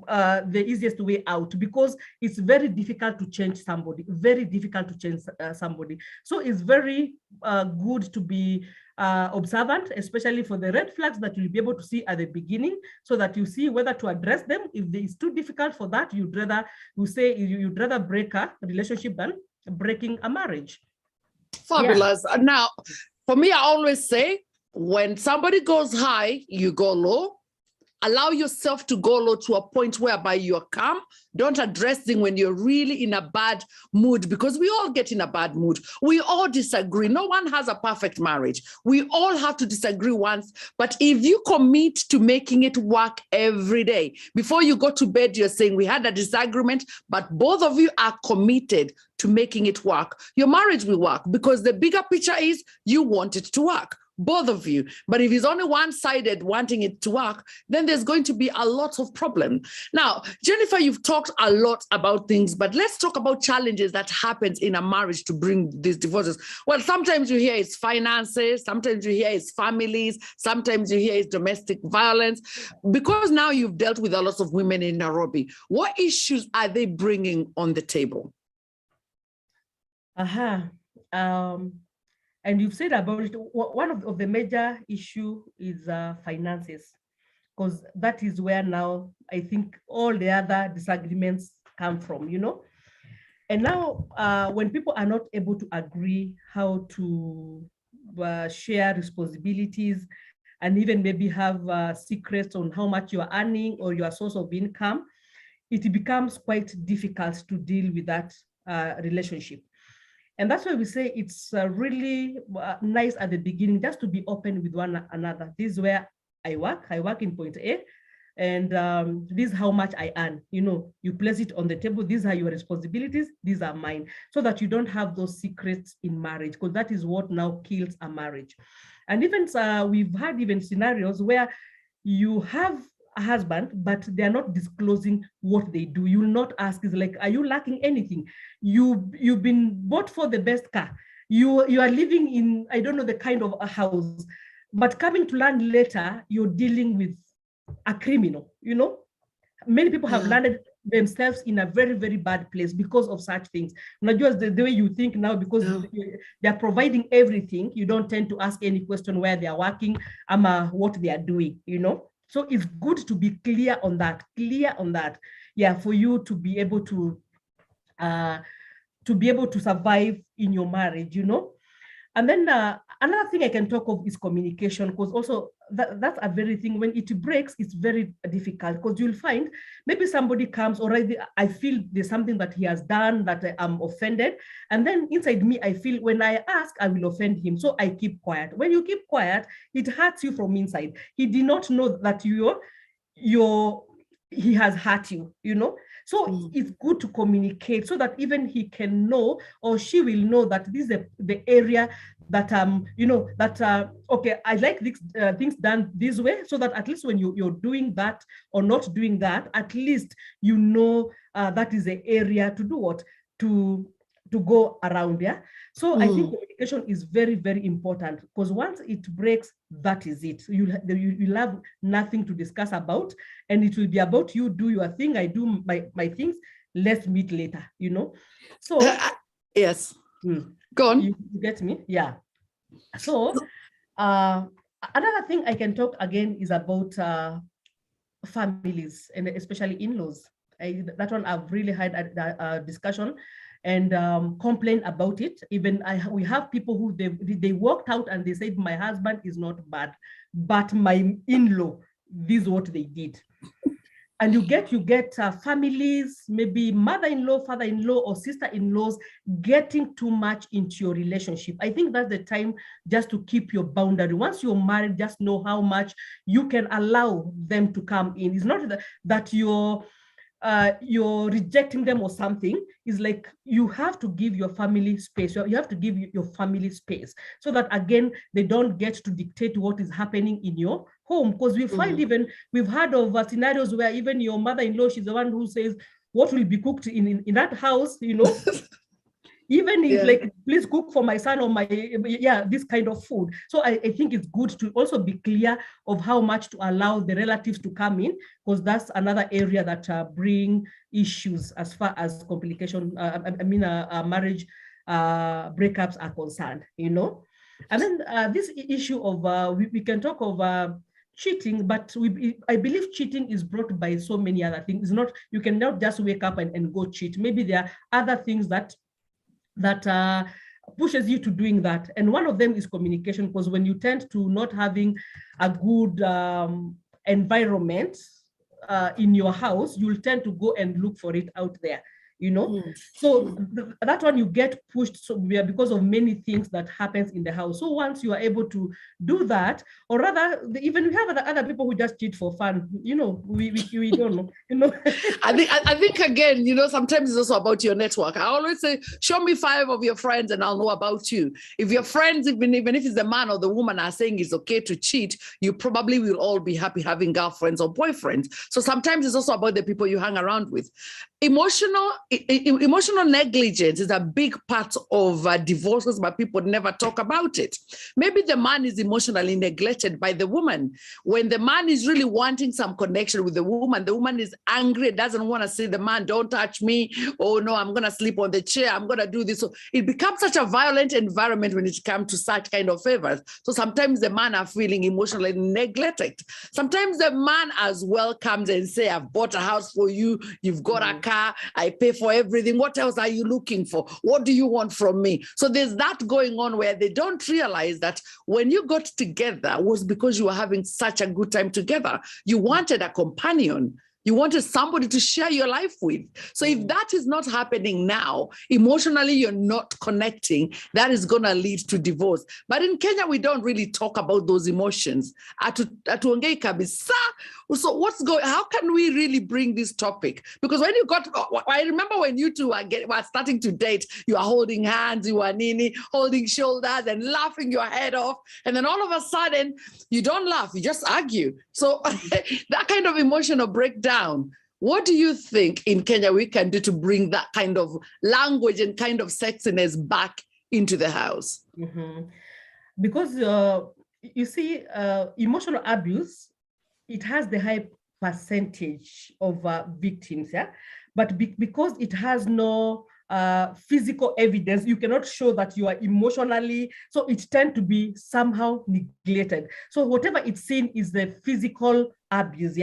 the easiest way out, because it's very difficult to change somebody, very difficult to change somebody. So it's very good to be observant, especially for the red flags that you'll be able to see at the beginning, so that you see whether to address them. If it's too difficult for that, you'd rather break a relationship than breaking a marriage. Fabulous. Yeah. Now, for me, I always say, when somebody goes high, you go low. Allow yourself to go low to a point whereby you're calm. Don't address them when you're really in a bad mood, because we all get in a bad mood. We all disagree. No one has a perfect marriage. We all have to disagree once. But if you commit to making it work every day, before you go to bed, you're saying, we had a disagreement, but both of you are committed to making it work, your marriage will work, because the bigger picture is you want it to work. Both of you. But if it's only one-sided wanting it to work, then there's going to be a lot of problem. Now, Jennifer, you've talked a lot about things, but let's talk about challenges that happens in a marriage to bring these divorces. Well, sometimes you hear it's finances, sometimes you hear it's families, sometimes you hear it's domestic violence. Because now you've dealt with a lot of women in Nairobi, what issues are they bringing on the table? And you've said about it, one of the major issue is finances, because that is where now I think all the other disagreements come from, you know. And now when people are not able to agree how to share responsibilities, and even maybe have secrets on how much you're earning or your source of income, it becomes quite difficult to deal with that relationship. And that's why we say it's really nice at the beginning just to be open with one another. This is where I work in point A, and this is how much I earn. You know, you place it on the table. These are your responsibilities. These are mine, so that you don't have those secrets in marriage, because that is what now kills a marriage. And even we've had even scenarios where you have a husband, but they're not disclosing what they do. You'll not ask, is like, are you lacking anything? You've been bought for the best car. You are living in, I don't know, the kind of a house, but coming to learn later, you're dealing with a criminal, you know? Many people have landed themselves in a very, very bad place because of such things. Not just the way you think now, because they're providing everything, you don't tend to ask any question where they are working, what they are doing, you know? So it's good to be clear on that. Yeah, for you to be able to survive in your marriage, you know. And then another thing I can talk of is communication, because also that's a very thing. When it breaks, it's very difficult, because you'll find maybe somebody comes already, I feel there's something that he has done that I'm offended. And then inside me, I feel when I ask, I will offend him. So I keep quiet. When you keep quiet, it hurts you from inside. He did not know that he has hurt you, you know. So it's good to communicate, so that even he can know, or she will know, that this is the area that you know, that okay, I like things done this way, so that at least when you're doing that or not doing that, at least you know that is the area to do what, to go around. Yeah. So I think communication is very, very important, because once it breaks, that is it. You'll have nothing to discuss about, and it will be about you do your thing, I do my things, let's meet later, you know. So yes. Go on. You get me? Yeah. So another thing I can talk again is about families, and especially in-laws. That one I've really had a discussion and complain about it. Even we have people who they worked out and they said, my husband is not bad, but my in-law, this is what they did. And you get families, maybe mother-in-law, father-in-law, or sister-in-laws getting too much into your relationship. I think that's the time just to keep your boundary. Once you're married, just know how much you can allow them to come in. It's not that you're rejecting them or something. Is like you have to give your family space. You have to give your family space so that, again, they don't get to dictate what is happening in your home. Because we find even we've heard of scenarios where even your mother-in-law, she's the one who says what will be cooked in that house, even if like, please cook for my son or my, this kind of food. So I think it's good to also be clear of how much to allow the relatives to come in, because that's another area that bring issues as far as complication, marriage breakups are concerned, And then this issue of, we can talk of cheating, but I believe cheating is brought by so many other things. It's not, you cannot just wake up and go cheat. Maybe there are other things that pushes you to doing that. And one of them is communication, because when you tend to not having a good environment in your house, you'll tend to go and look for it out there. So that one you get pushed because of many things that happens in the house. So once you are able to do that, or rather, even we have other people who just cheat for fun, we don't know, I think again, sometimes it's also about your network. I always say, show me 5 of your friends and I'll know about you. If your friends, even if it's the man or the woman, are saying it's okay to cheat, you probably will all be happy having girlfriends or boyfriends. So sometimes it's also about the people you hang around with. Emotional negligence is a big part of divorces, but people never talk about it. Maybe the man is emotionally neglected by the woman. When the man is really wanting some connection with the woman is angry, doesn't want to see the man, don't touch me. Oh no, I'm going to sleep on the chair. I'm going to do this. So it becomes such a violent environment when it comes to such kind of favors. So sometimes the man are feeling emotionally neglected. Sometimes the man as well comes and say, I've bought a house for you. You've got a car. I pay for everything. What else are you looking for? What do you want from me? So there's that going on where they don't realize that when you got together was because you were having such a good time together. You wanted a companion. You wanted somebody to share your life with. So if that is not happening now, emotionally, you're not connecting, that is going to lead to divorce. But in Kenya, we don't really talk about those emotions. Atuongei kabisa. So how can we really bring this topic? Because when I remember when you two were starting to date, you are holding hands, you are holding shoulders and laughing your head off. And then all of a sudden, you don't laugh, you just argue. So that kind of emotional breakdown, what do you think in Kenya we can do to bring that kind of language and kind of sexiness back into the house? Because you see, emotional abuse, it has the high percentage of victims, but because it has no physical evidence, you cannot show that you are emotionally, so it tends to be somehow neglected. So whatever it's seen is the physical abuse,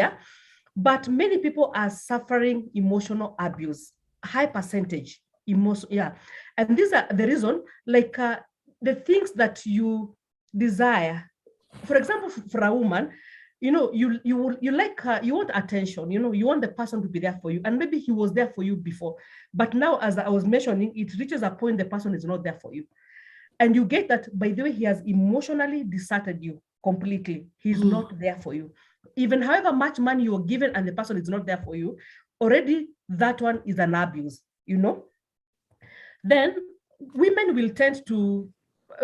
but many people are suffering emotional abuse, high percentage and these are the reason, like the things that you desire. For example, for a woman, you like you want attention, you want the person to be there for you, and maybe he was there for you before, but now, as I was mentioning, it reaches a point the person is not there for you, and you get that, by the way, he has emotionally deserted you completely. He's not there for you. Even however much money you're given and the person is not there for you, already that one is an abuse, Then women will tend to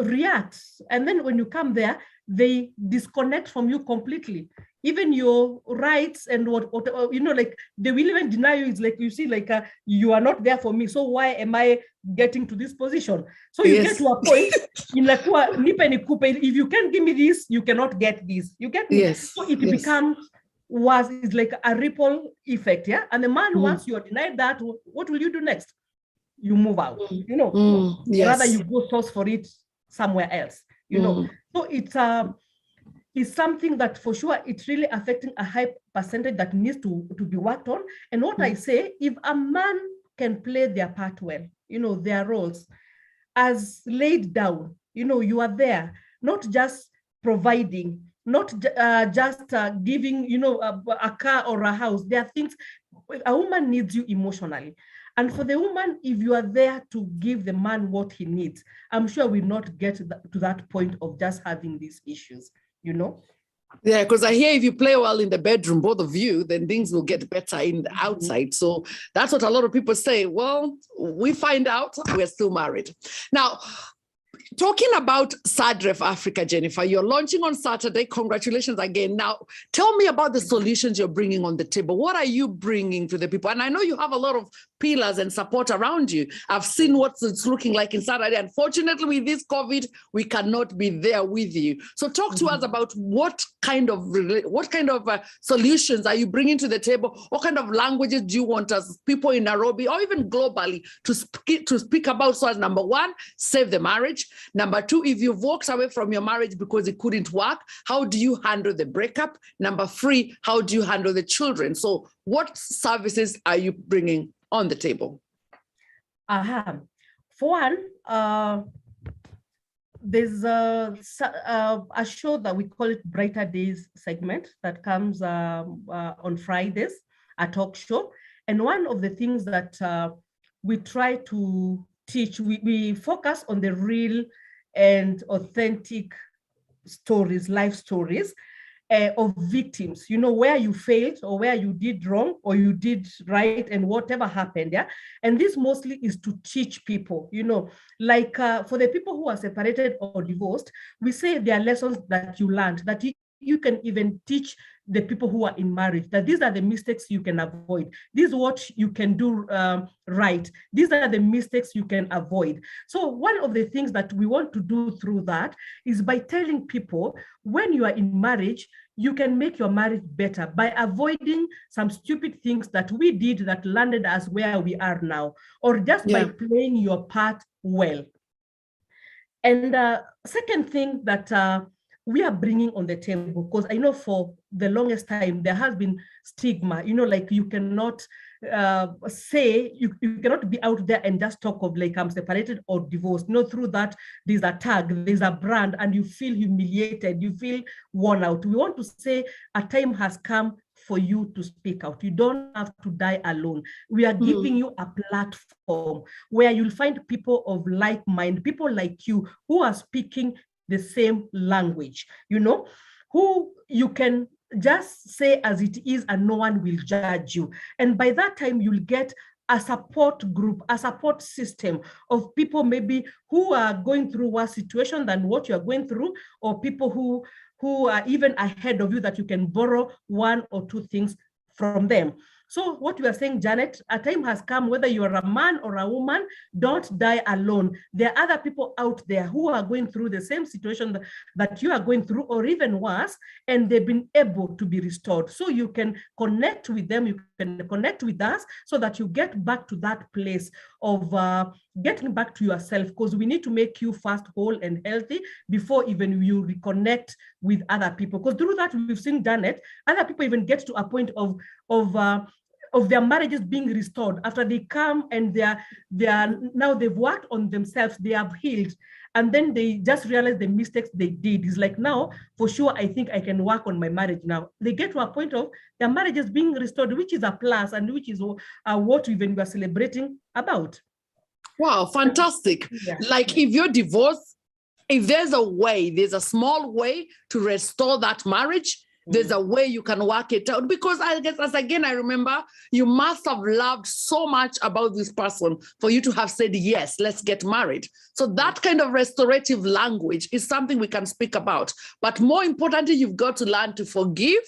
react, and then when you come there, they disconnect from you completely. Even your rights and what like they will even deny you. It's like, you see, like you are not there for me, so why am I getting to this position? So you get to a point in like, if you can't give me this, you cannot get this. You get me? Yes. So it becomes it's like a ripple effect, and the man, once you are denied that, what will you do next? You move out, rather you go source for it somewhere else, So it's something that for sure it's really affecting a high percentage that needs to be worked on. And what I say, if a man can play their part well, their roles as laid down, you are there, not just providing, not just giving, you know, a car or a house. There are things, a woman needs you emotionally. And for the woman, if you are there to give the man what he needs, I'm sure we'll not get to that point of just having these issues, you know? Yeah, because I hear if you play well in the bedroom, both of you, then things will get better in the outside. So that's what a lot of people say. Well, we find out we're still married. Now, talking about SADREF Africa, Jennifer, you're launching on Saturday. Congratulations again. Now, tell me about the solutions you're bringing on the table. What are you bringing to the people? And I know you have a lot of pillars and support around you. I've seen what it's looking like in Saturday. Unfortunately, with this COVID, we cannot be there with you. So talk to us about what kind of solutions are you bringing to the table? What kind of languages do you want us, people in Nairobi or even globally, to speak about? So as number one, save the marriage. Number two, if you've walked away from your marriage because it couldn't work, how do you handle the breakup? Number three, how do you handle the children? So what services are you bringing on the table? For one, there's a show that we call it Brighter Days segment that comes on Fridays, a talk show. And one of the things that we try to teach, we focus on the real and authentic stories, life stories of victims, you know, where you failed or where you did wrong or you did right and whatever happened. Yeah. And this mostly is to teach people, you know, like for the people who are separated or divorced, we say there are lessons that you learned that you can even teach the people who are in marriage, that these are the mistakes you can avoid. This is what you can do right. These are the mistakes you can avoid. So one of the things that we want to do through that is by telling people, when you are in marriage, you can make your marriage better by avoiding some stupid things that we did that landed us where we are now, or just by playing your part well. And second thing that we are bringing on the table, because I know for the longest time there has been stigma, you know, like you cannot say, you cannot be out there and just talk of like I'm separated or divorced. You know, through that there's a tag, there's a brand, and you feel humiliated, you feel worn out. We want to say a time has come for you to speak out. You don't have to die alone. We are giving you a platform where you'll find people of like mind, people like you who are speaking the same language, you know, who you can just say as it is and no one will judge you. And by that time, you'll get a support group, a support system of people maybe who are going through worse situation than what you are going through, or people who are even ahead of you that you can borrow one or two things from them. So what you are saying, Janet, a time has come, whether you're a man or a woman, don't die alone. There are other people out there who are going through the same situation that you are going through, or even worse, and they've been able to be restored. So you can connect with them, you can connect with us, so that you get back to that place of getting back to yourself, because we need to make you first whole and healthy before even you reconnect with other people. Because through that, we've seen, Janet, other people even get to a point of their marriages being restored after they come and they are now they've worked on themselves, they have healed, and then they just realize the mistakes they did. It's like, now for sure I think I can work on my marriage now. They get to a point of their marriages being restored, which is a plus, and which is what even we are celebrating about. Wow, fantastic. Like if you're divorced, if there's a way, there's a small way to restore that marriage, there's a way you can work it out. Because I guess, as again, I remember, you must have loved so much about this person for you to have said, yes, let's get married. So that kind of restorative language is something we can speak about. But more importantly, you've got to learn to forgive.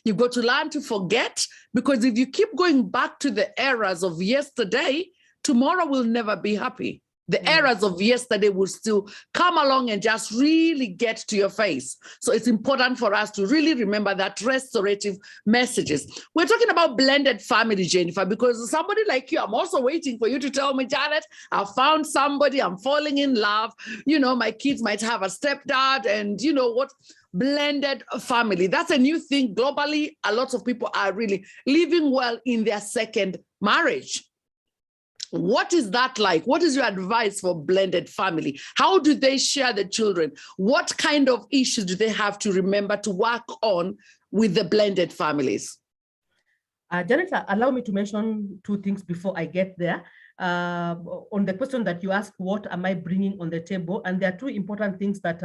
You've got to learn to forget. Because if you keep going back to the eras of yesterday, tomorrow will never be happy. The errors of yesterday will still come along and just really get to your face. So it's important for us to really remember that restorative messages. We're talking about blended family, Jennifer, because somebody like you, I'm also waiting for you to tell me, Janet, I found somebody, I'm falling in love. You know, my kids might have a stepdad, and you know what? Blended family. That's a new thing globally. A lot of people are really living well in their second marriage. What is that like? What is your advice for blended family? How do they share the children? What kind of issues do they have to remember to work on with the blended families? Janet, allow me to mention two things before I get there. On the question that you asked, what am I bringing on the table? And there are two important things that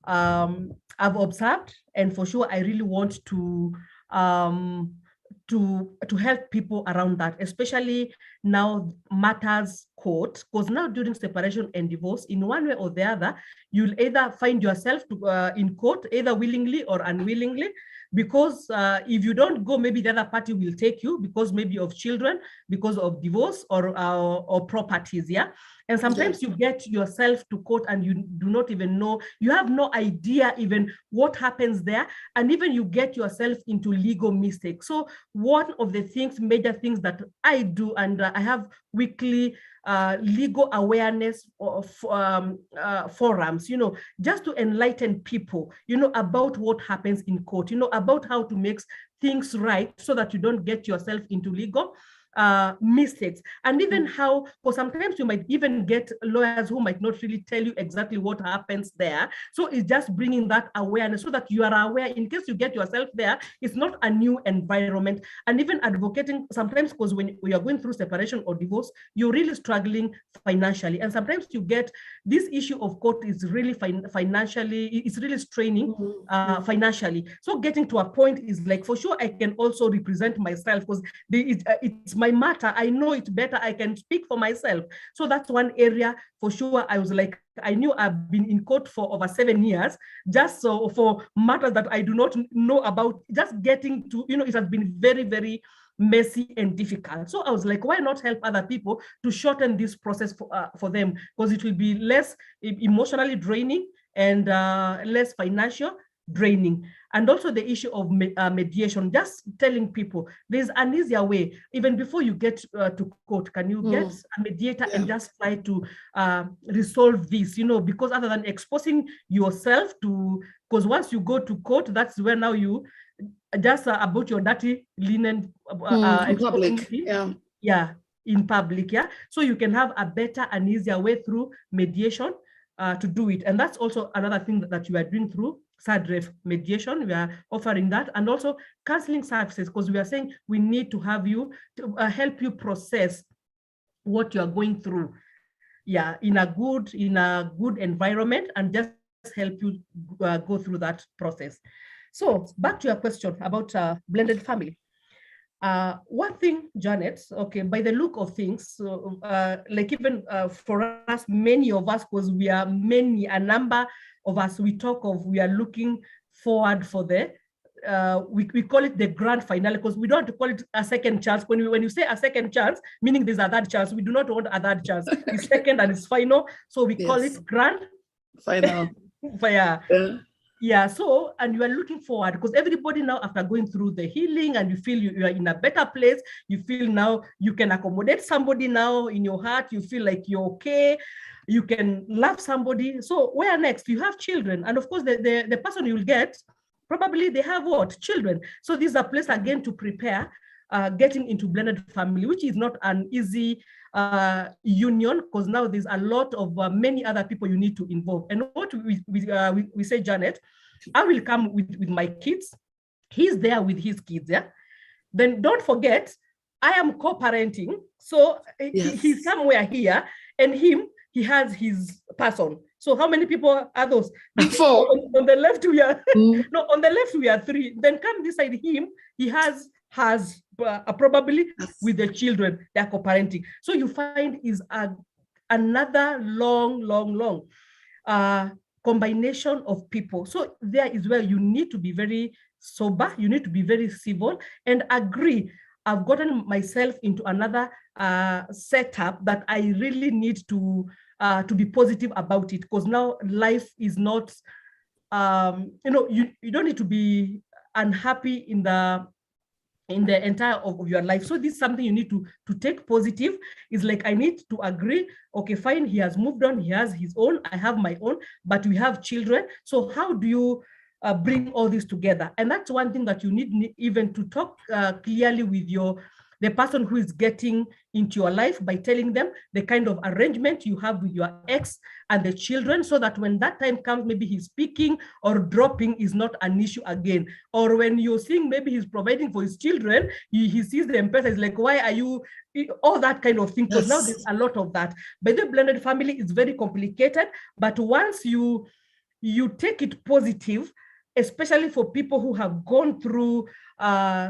I've observed, and for sure I really want to help people around that, especially now matters court, because now during separation and divorce, in one way or the other, you'll either find yourself in court, either willingly or unwillingly, because if you don't go, maybe the other party will take you because maybe of children, because of divorce or properties, yeah? And sometimes you get yourself to court and you do not even know, you have no idea even what happens there. And even you get yourself into legal mistakes. So one of the major things that I do, and I have weekly legal awareness of forums, just to enlighten people, about what happens in court, about how to make things right so that you don't get yourself into legal mistakes. And even how, for sometimes you might even get lawyers who might not really tell you exactly what happens there. So it's just bringing that awareness so that you are aware in case you get yourself there. It's not a new environment. And even advocating sometimes, because when you are going through separation or divorce, you're really struggling financially. And sometimes you get this issue of court is really financially, it's really straining financially. So getting to a point is like, for sure, I can also represent myself because it's my matter. I know it better. I can speak for myself. So that's one area for sure. I was like, I knew I've been in court for over 7 years, just so for matters that I do not know about, just getting to, it has been very, very messy and difficult. So I was like, why not help other people to shorten this process for them? Because it will be less emotionally draining and less financial draining. And also the issue of mediation, just telling people there's an easier way. Even before you get to court, can you get a mediator and just try to resolve this, because other than exposing yourself to, because once you go to court, that's where now you just about your dirty linen in public. In public. So you can have a better and easier way through mediation to do it. And that's also another thing that you are doing through SADREF mediation. We are offering that, and also counseling services, because we are saying we need to have you to help you process what you are going through, in a good environment, and just help you go through that process. So back to your question about blended family. One thing, Janet, okay, by the look of things, like even for us, many of us, because we are a number of us, we are looking forward for the, we call it the grand finale, because we don't want to call it a second chance. When you say a second chance, meaning there's a third chance, we do not want a third chance. It's second and it's final. So we call it grand final. So, and you are looking forward, because everybody now, after going through the healing, and you feel you are in a better place, you feel now you can accommodate somebody now in your heart, you feel like you're okay, you can love somebody. So where next? You have children, and of course the person you will get, probably they have what? Children. So this is a place again to prepare getting into blended family, which is not an easy union, because now there's a lot of many other people you need to involve. And what we say, Janet, I will come with my kids, he's there with his kids, then don't forget, I am co-parenting, so he's somewhere here, and he has his person. So how many people are those? 4. On the left we are no, on the left we are 3. Then come this side, he has probably with the children, they're co-parenting. So you find is another long combination of people. So there is where you need to be very sober, you need to be very civil and agree. I've gotten myself into another setup that I really need to be positive about it, because now life is not, you don't need to be unhappy in the entire of your life. So this is something you need to take positive. It's like, I need to agree, okay, fine, he has moved on, he has his own, I have my own, but we have children. So how do you bring all this together? And that's one thing that you need even to talk clearly with the person who is getting into your life by telling them the kind of arrangement you have with your ex and the children, so that when that time comes, maybe he's speaking or dropping is not an issue again. Or when you're seeing maybe he's providing for his children, he sees the M-Pesa, is like, why are you, all that kind of thing, because now there's a lot of that. But the blended family is very complicated, but once you take it positive, especially for people who have gone through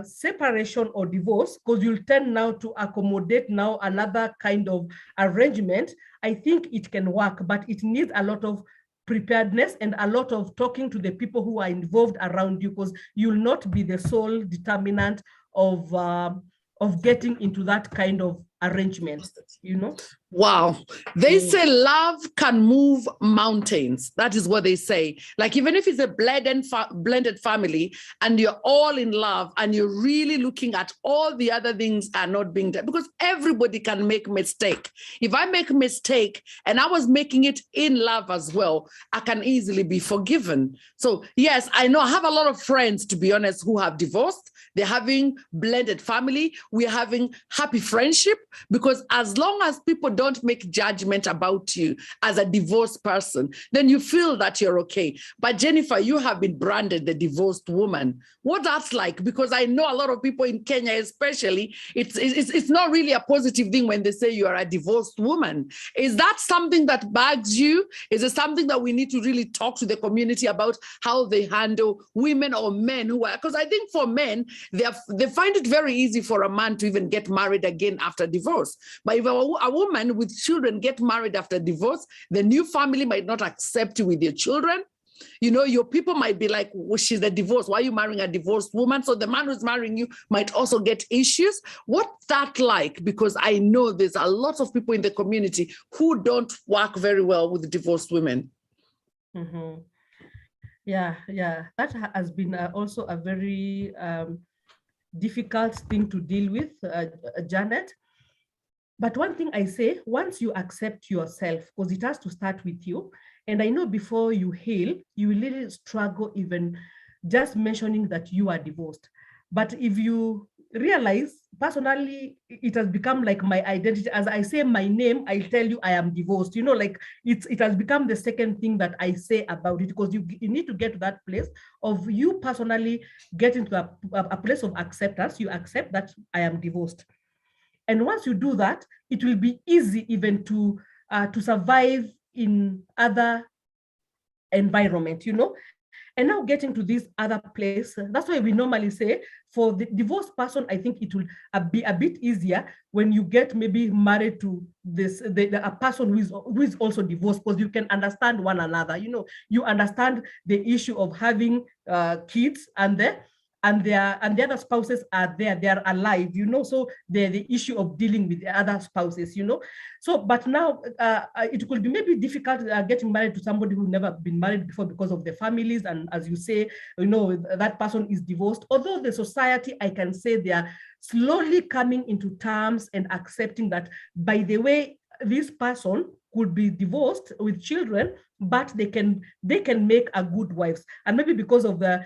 separation or divorce, because you'll tend now to accommodate now another kind of arrangement, I think it can work, but it needs a lot of preparedness and a lot of talking to the people who are involved around you, because you'll not be the sole determinant of getting into that kind of arrangement, you know? Wow. They say love can move mountains. That is what they say. Like, even if it's a blended family and you're all in love and you're really looking at all the other things are not being done, because everybody can make mistake. If I make a mistake and I was making it in love as well, I can easily be forgiven. So yes, I know I have a lot of friends, to be honest, who have divorced. They're having blended family. We're having happy friendship, because as long as people don't make judgment about you as a divorced person, then you feel that you're okay. But Jennifer, you have been branded the divorced woman. What that's like? Because I know a lot of people in Kenya, especially, it's not really a positive thing when they say you are a divorced woman. Is that something that bugs you? Is it something that we need to really talk to the community about, how they handle women or men who are, because I think for men, they find it very easy for a man to even get married again after divorce. But if a woman with children get married after divorce, the new family might not accept you with your children. You know, your people might be like, well, she's a divorce. Why are you marrying a divorced woman? So the man who's marrying you might also get issues. What's that like? Because I know there's a lot of people in the community who don't work very well with divorced women. Mm-hmm. Yeah. That has been also a very difficult thing to deal with, Janet. But one thing I say, once you accept yourself, because it has to start with you, and I know before you heal, you will really struggle even just mentioning that you are divorced. But if you realize, personally, it has become like my identity. As I say my name, I'll tell you I am divorced. You know, like it has become the second thing that I say about it, because you need to get to that place of you personally getting to a place of acceptance. You accept that I am divorced. And once you do that, it will be easy even to survive in other environment, you know. And now getting to this other place, that's why we normally say for the divorced person, I think it will be a bit easier when you get maybe married to a person who is also divorced, because you can understand one another. You know, you understand the issue of having kids, and the other spouses are there, they are alive, you know, so the issue of dealing with the other spouses, you know. So, but now it could be maybe difficult getting married to somebody who's never been married before because of the families, and as you say, you know, that person is divorced. Although the society, I can say, they are slowly coming into terms and accepting that, by the way, this person could be divorced with children, but they can make a good wives, and maybe because of the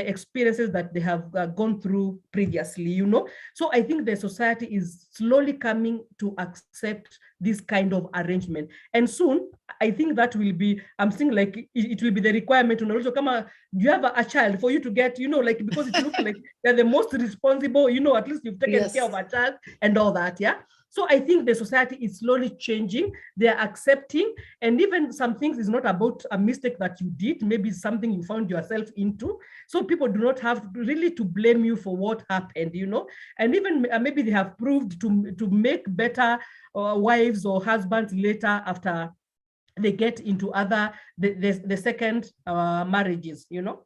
experiences that they have gone through previously, you know. So I think the society is slowly coming to accept this kind of arrangement, and soon I think that will be, I'm saying, like it will be the requirement to also come. You have a child for you to get, you know, like, because it looks like they're the most responsible, you know, at least you've taken care of a child and all that, yeah. So I think the society is slowly changing. They're accepting, and even some things is not about a mistake that you did. Maybe it's something you found yourself into. So people do not have really to blame you for what happened, you know. And even maybe they have proved to make better wives or husbands later after they get into the second marriages, you know.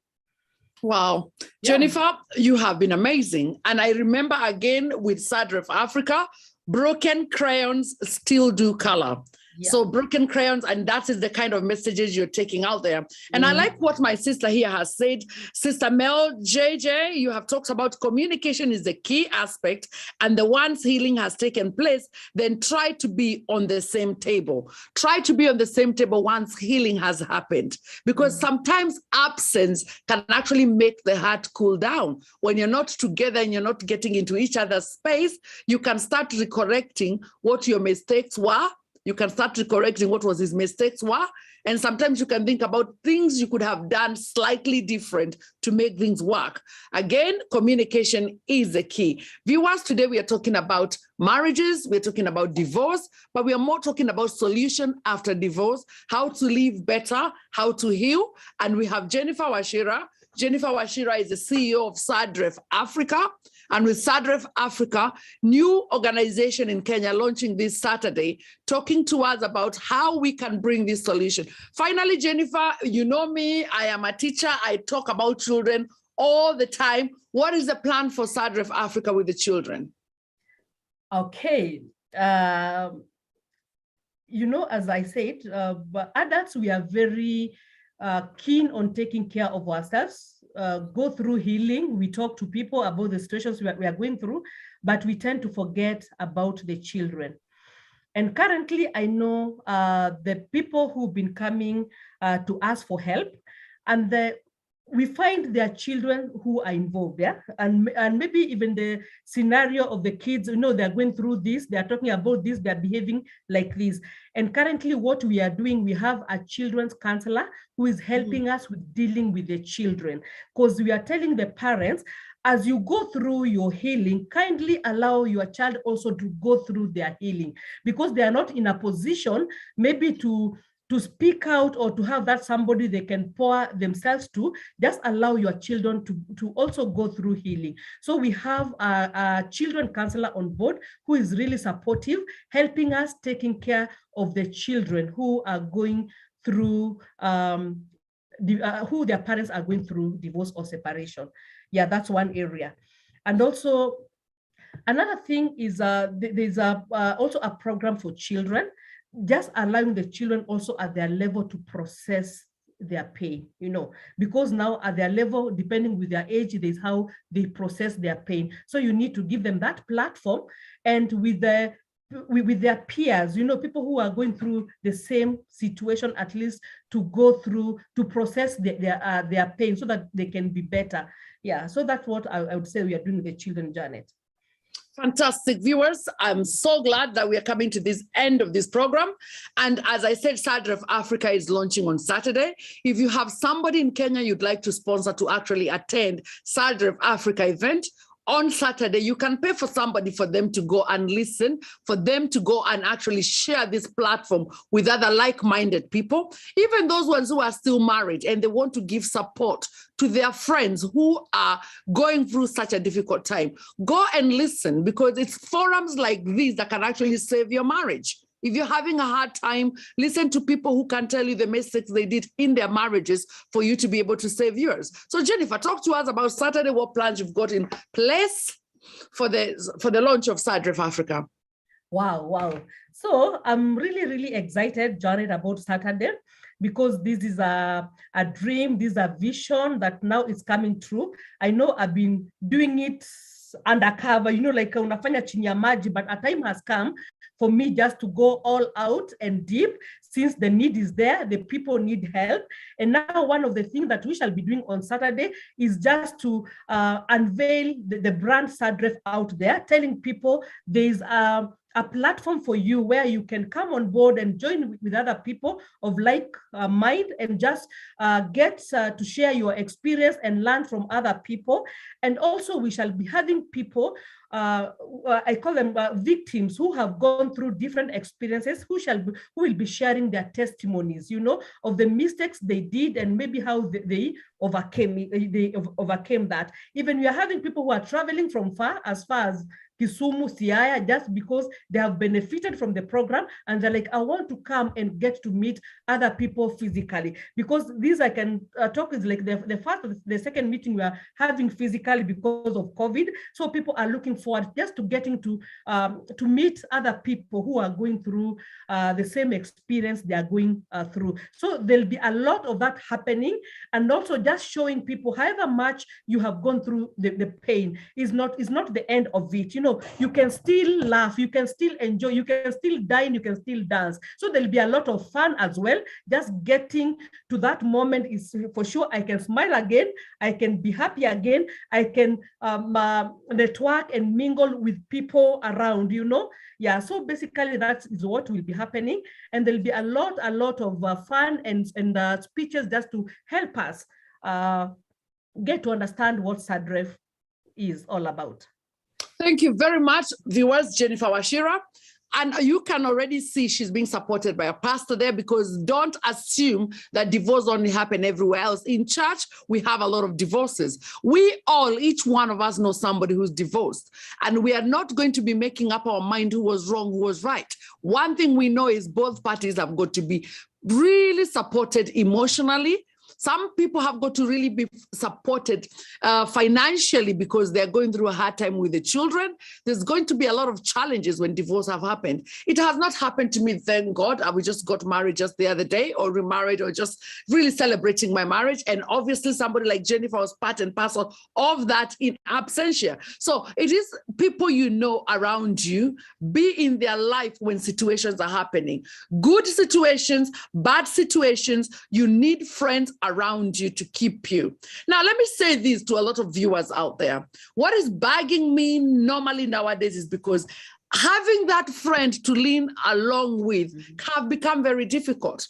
Wow. Yeah. Jennifer, you have been amazing. And I remember again with SADREF Africa, broken crayons still do color. Yeah. So broken crayons, and that is the kind of messages you're taking out there. And I like what my sister here has said. Sister Mel, JJ, you have talked about communication is the key aspect, and the once healing has taken place, then try to be on the same table. Try to be on the same table once healing has happened, because sometimes absence can actually make the heart cool down. When you're not together and you're not getting into each other's space, you can start recorrecting what your mistakes were. You can start correcting what was his mistakes were. And sometimes you can think about things you could have done slightly different to make things work. Again, communication is the key. Viewers, today we are talking about marriages, we're talking about divorce, but we are more talking about solution after divorce, how to live better, how to heal. And we have Jennifer Wachira. Jennifer Wachira is the CEO of SADREF Africa. And with SADREF Africa, new organization in Kenya launching this Saturday, talking to us about how we can bring this solution. Finally, Jennifer, you know me, I am a teacher. I talk about children all the time. What is the plan for SADREF Africa with the children? Okay. You know, as I said, but adults, we are very keen on taking care of ourselves, go through healing. We talk to people about the situations we are going through, but we tend to forget about the children. And currently, I know the people who've been coming to ask for help, and we find their children who are involved, yeah? And maybe even the scenario of the kids, you know, they're going through this, they're talking about this, they're behaving like this. And currently what we are doing, we have a children's counselor who is helping us with dealing with the children, because we are telling the parents, as you go through your healing, kindly allow your child also to go through their healing, because they are not in a position maybe to speak out or to have that somebody they can pour themselves to. Just allow your children to also go through healing. So we have a children counselor on board who is really supportive, helping us taking care of the children who are going through, who their parents are going through divorce or separation. Yeah, that's one area. And also another thing is there's also a program for children, just allowing the children also at their level to process their pain, you know, because now at their level, depending with their age, there's how they process their pain. So you need to give them that platform, and with their peers, you know, people who are going through the same situation, at least to go through, to process their pain so that they can be better. Yeah, so that's what I would say we are doing with the children, Janet. Fantastic, viewers. I'm so glad that we are coming to this end of this program. And as I said, SADREF Africa is launching on Saturday. If you have somebody in Kenya you'd like to sponsor to actually attend SADREF Africa event, on Saturday, you can pay for somebody for them to go and listen, for them to go and actually share this platform with other like-minded people, even those ones who are still married and they want to give support to their friends who are going through such a difficult time. Go and listen, because it's forums like these that can actually save your marriage. If you're having a hard time, listen to people who can tell you the mistakes they did in their marriages for you to be able to save yours. So Jennifer, talk to us about Saturday, what plans you've got in place for the launch of SADREF Africa. Wow. So I'm really excited, Janet, about Saturday, because this is a dream, this is a vision that now is coming true. I know I've been doing it undercover, you know, like unafanya chini ya maji, but a time has come for me just to go all out and deep, since the need is there, the people need help. And now one of the things that we shall be doing on Saturday is just to unveil the brand SADREF out there, telling people there's a platform for you where you can come on board and join with other people of like mind, and just get to share your experience and learn from other people. And also we shall be having people, I call them victims, who have gone through different experiences, who will be sharing their testimonies, you know, of the mistakes they did and maybe how they overcame that. Even we are having people who are traveling from far as Kisumu, Siaya, just because they have benefited from the program and they're like, I want to come and get to meet other people physically, because these I can talk is like the second meeting we are having physically because of COVID. So people are looking forward just to getting to meet other people who are going through the same experience they are going through. So there'll be a lot of that happening, and also just showing people however much you have gone through the pain is not the end of it. You can still laugh, you can still enjoy, you can still dine, you can still dance. So there'll be a lot of fun as well. Just getting to that moment is for sure. I can smile again, I can be happy again, I can network and mingle with people around, Yeah, so basically that is what will be happening. And there'll be a lot of fun and speeches just to help us get to understand what SADREF is all about. Thank you very much, viewers. Jennifer Wachira. And you can already see she's being supported by a pastor there, because don't assume that divorce only happen everywhere else. In church, we have a lot of divorces. We all, each one of us, know somebody who's divorced. And we are not going to be making up our mind who was wrong, who was right. One thing we know is both parties have got to be really supported emotionally. Some people have got to really be supported financially because they're going through a hard time with the children. There's going to be a lot of challenges when divorce have happened. It has not happened to me, thank God. We just got married just the other day, or remarried, or just really celebrating my marriage. And obviously somebody like Jennifer was part and parcel of that in absentia. So it is people around you. Be in their life when situations are happening. Good situations, bad situations, you need friends around you to keep you. Now, let me say this to a lot of viewers out there. What is bugging me normally nowadays is because having that friend to lean along with have become very difficult.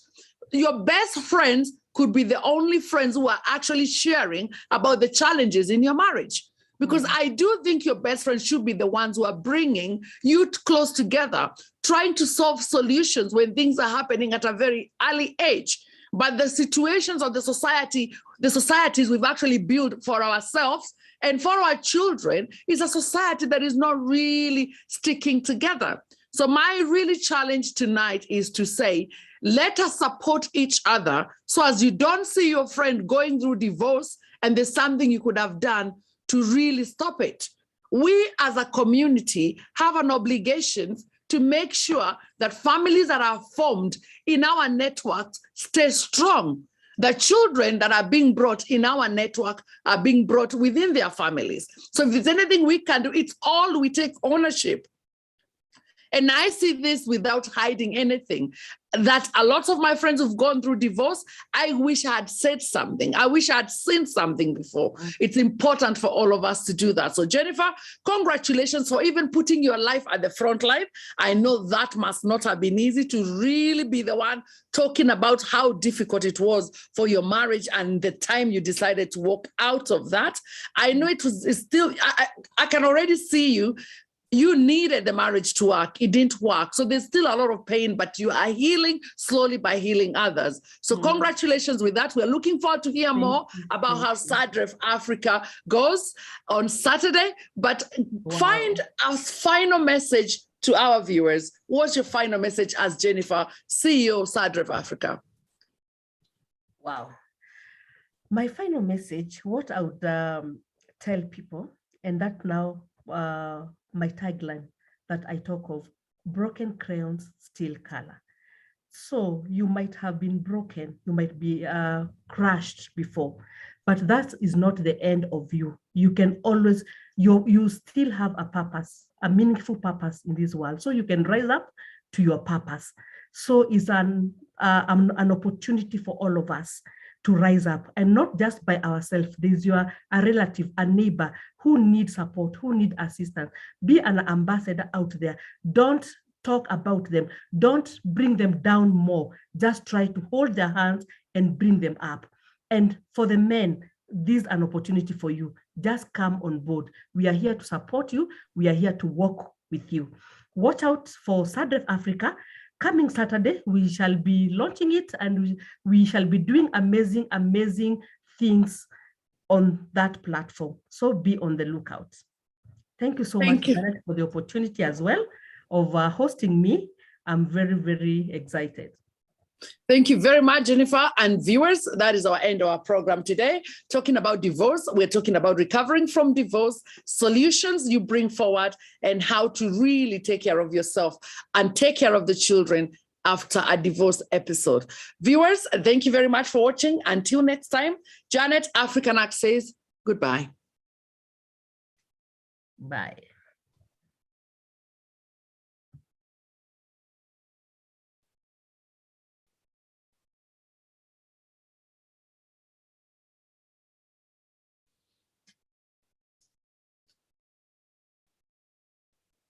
Your best friends could be the only friends who are actually sharing about the challenges in your marriage. Because I do think your best friends should be the ones who are bringing you close together, trying to solve solutions when things are happening at a very early age. But the situations of the societies we've actually built for ourselves and for our children is a society that is not really sticking together. So my really challenge tonight is to say, let us support each other, so as you don't see your friend going through divorce and there's something you could have done to really stop it. We as a community have an obligation to make sure that families that are formed in our networks stay strong. The children that are being brought in our network are being brought within their families. So if there's anything we can do, it's all we take ownership. And I see this without hiding anything, that a lot of my friends who've gone through divorce, I wish I had said something. I wish I had seen something before. It's important for all of us to do that. So Jennifer, congratulations for even putting your life at the front line. I know that must not have been easy to really be the one talking about how difficult it was for your marriage and the time you decided to walk out of that. I know it's still, I can already see you. You needed the marriage to work. It didn't work. So there's still a lot of pain, but you are healing slowly by healing others. So congratulations with that. We're looking forward to hear more about how SADREF Africa goes on Saturday. But find a final message to our viewers. What's your final message as Jennifer, CEO of SADREF Africa? Wow. My final message, what I would tell people, and that now my tagline that I talk of, broken crayons still color. So you might have been broken, you might be crushed before, but that is not the end of you. You can always, you still have a purpose, a meaningful purpose in this world. So you can rise up to your purpose. So it's an opportunity for all of us to rise up, and not just by ourselves. There's a relative, a neighbor who needs support, who need assistance. Be an ambassador out there. Don't talk about them. Don't bring them down more. Just try to hold their hands and bring them up. And for the men, this is an opportunity for you. Just come on board. We are here to support you. We are here to work with you. Watch out for SADREF Africa. Coming Saturday, we shall be launching it, and we shall be doing amazing things on that platform. So be on the lookout. Thank you so much, Janet, for the opportunity as well of hosting me. I'm very, very excited. Thank you very much, Jennifer. And viewers, that is our end of our program today. Talking about divorce, we're talking about recovering from divorce, solutions you bring forward, and how to really take care of yourself and take care of the children after a divorce episode. Viewers, thank you very much for watching. Until next time, Janet, African Act says goodbye. Bye.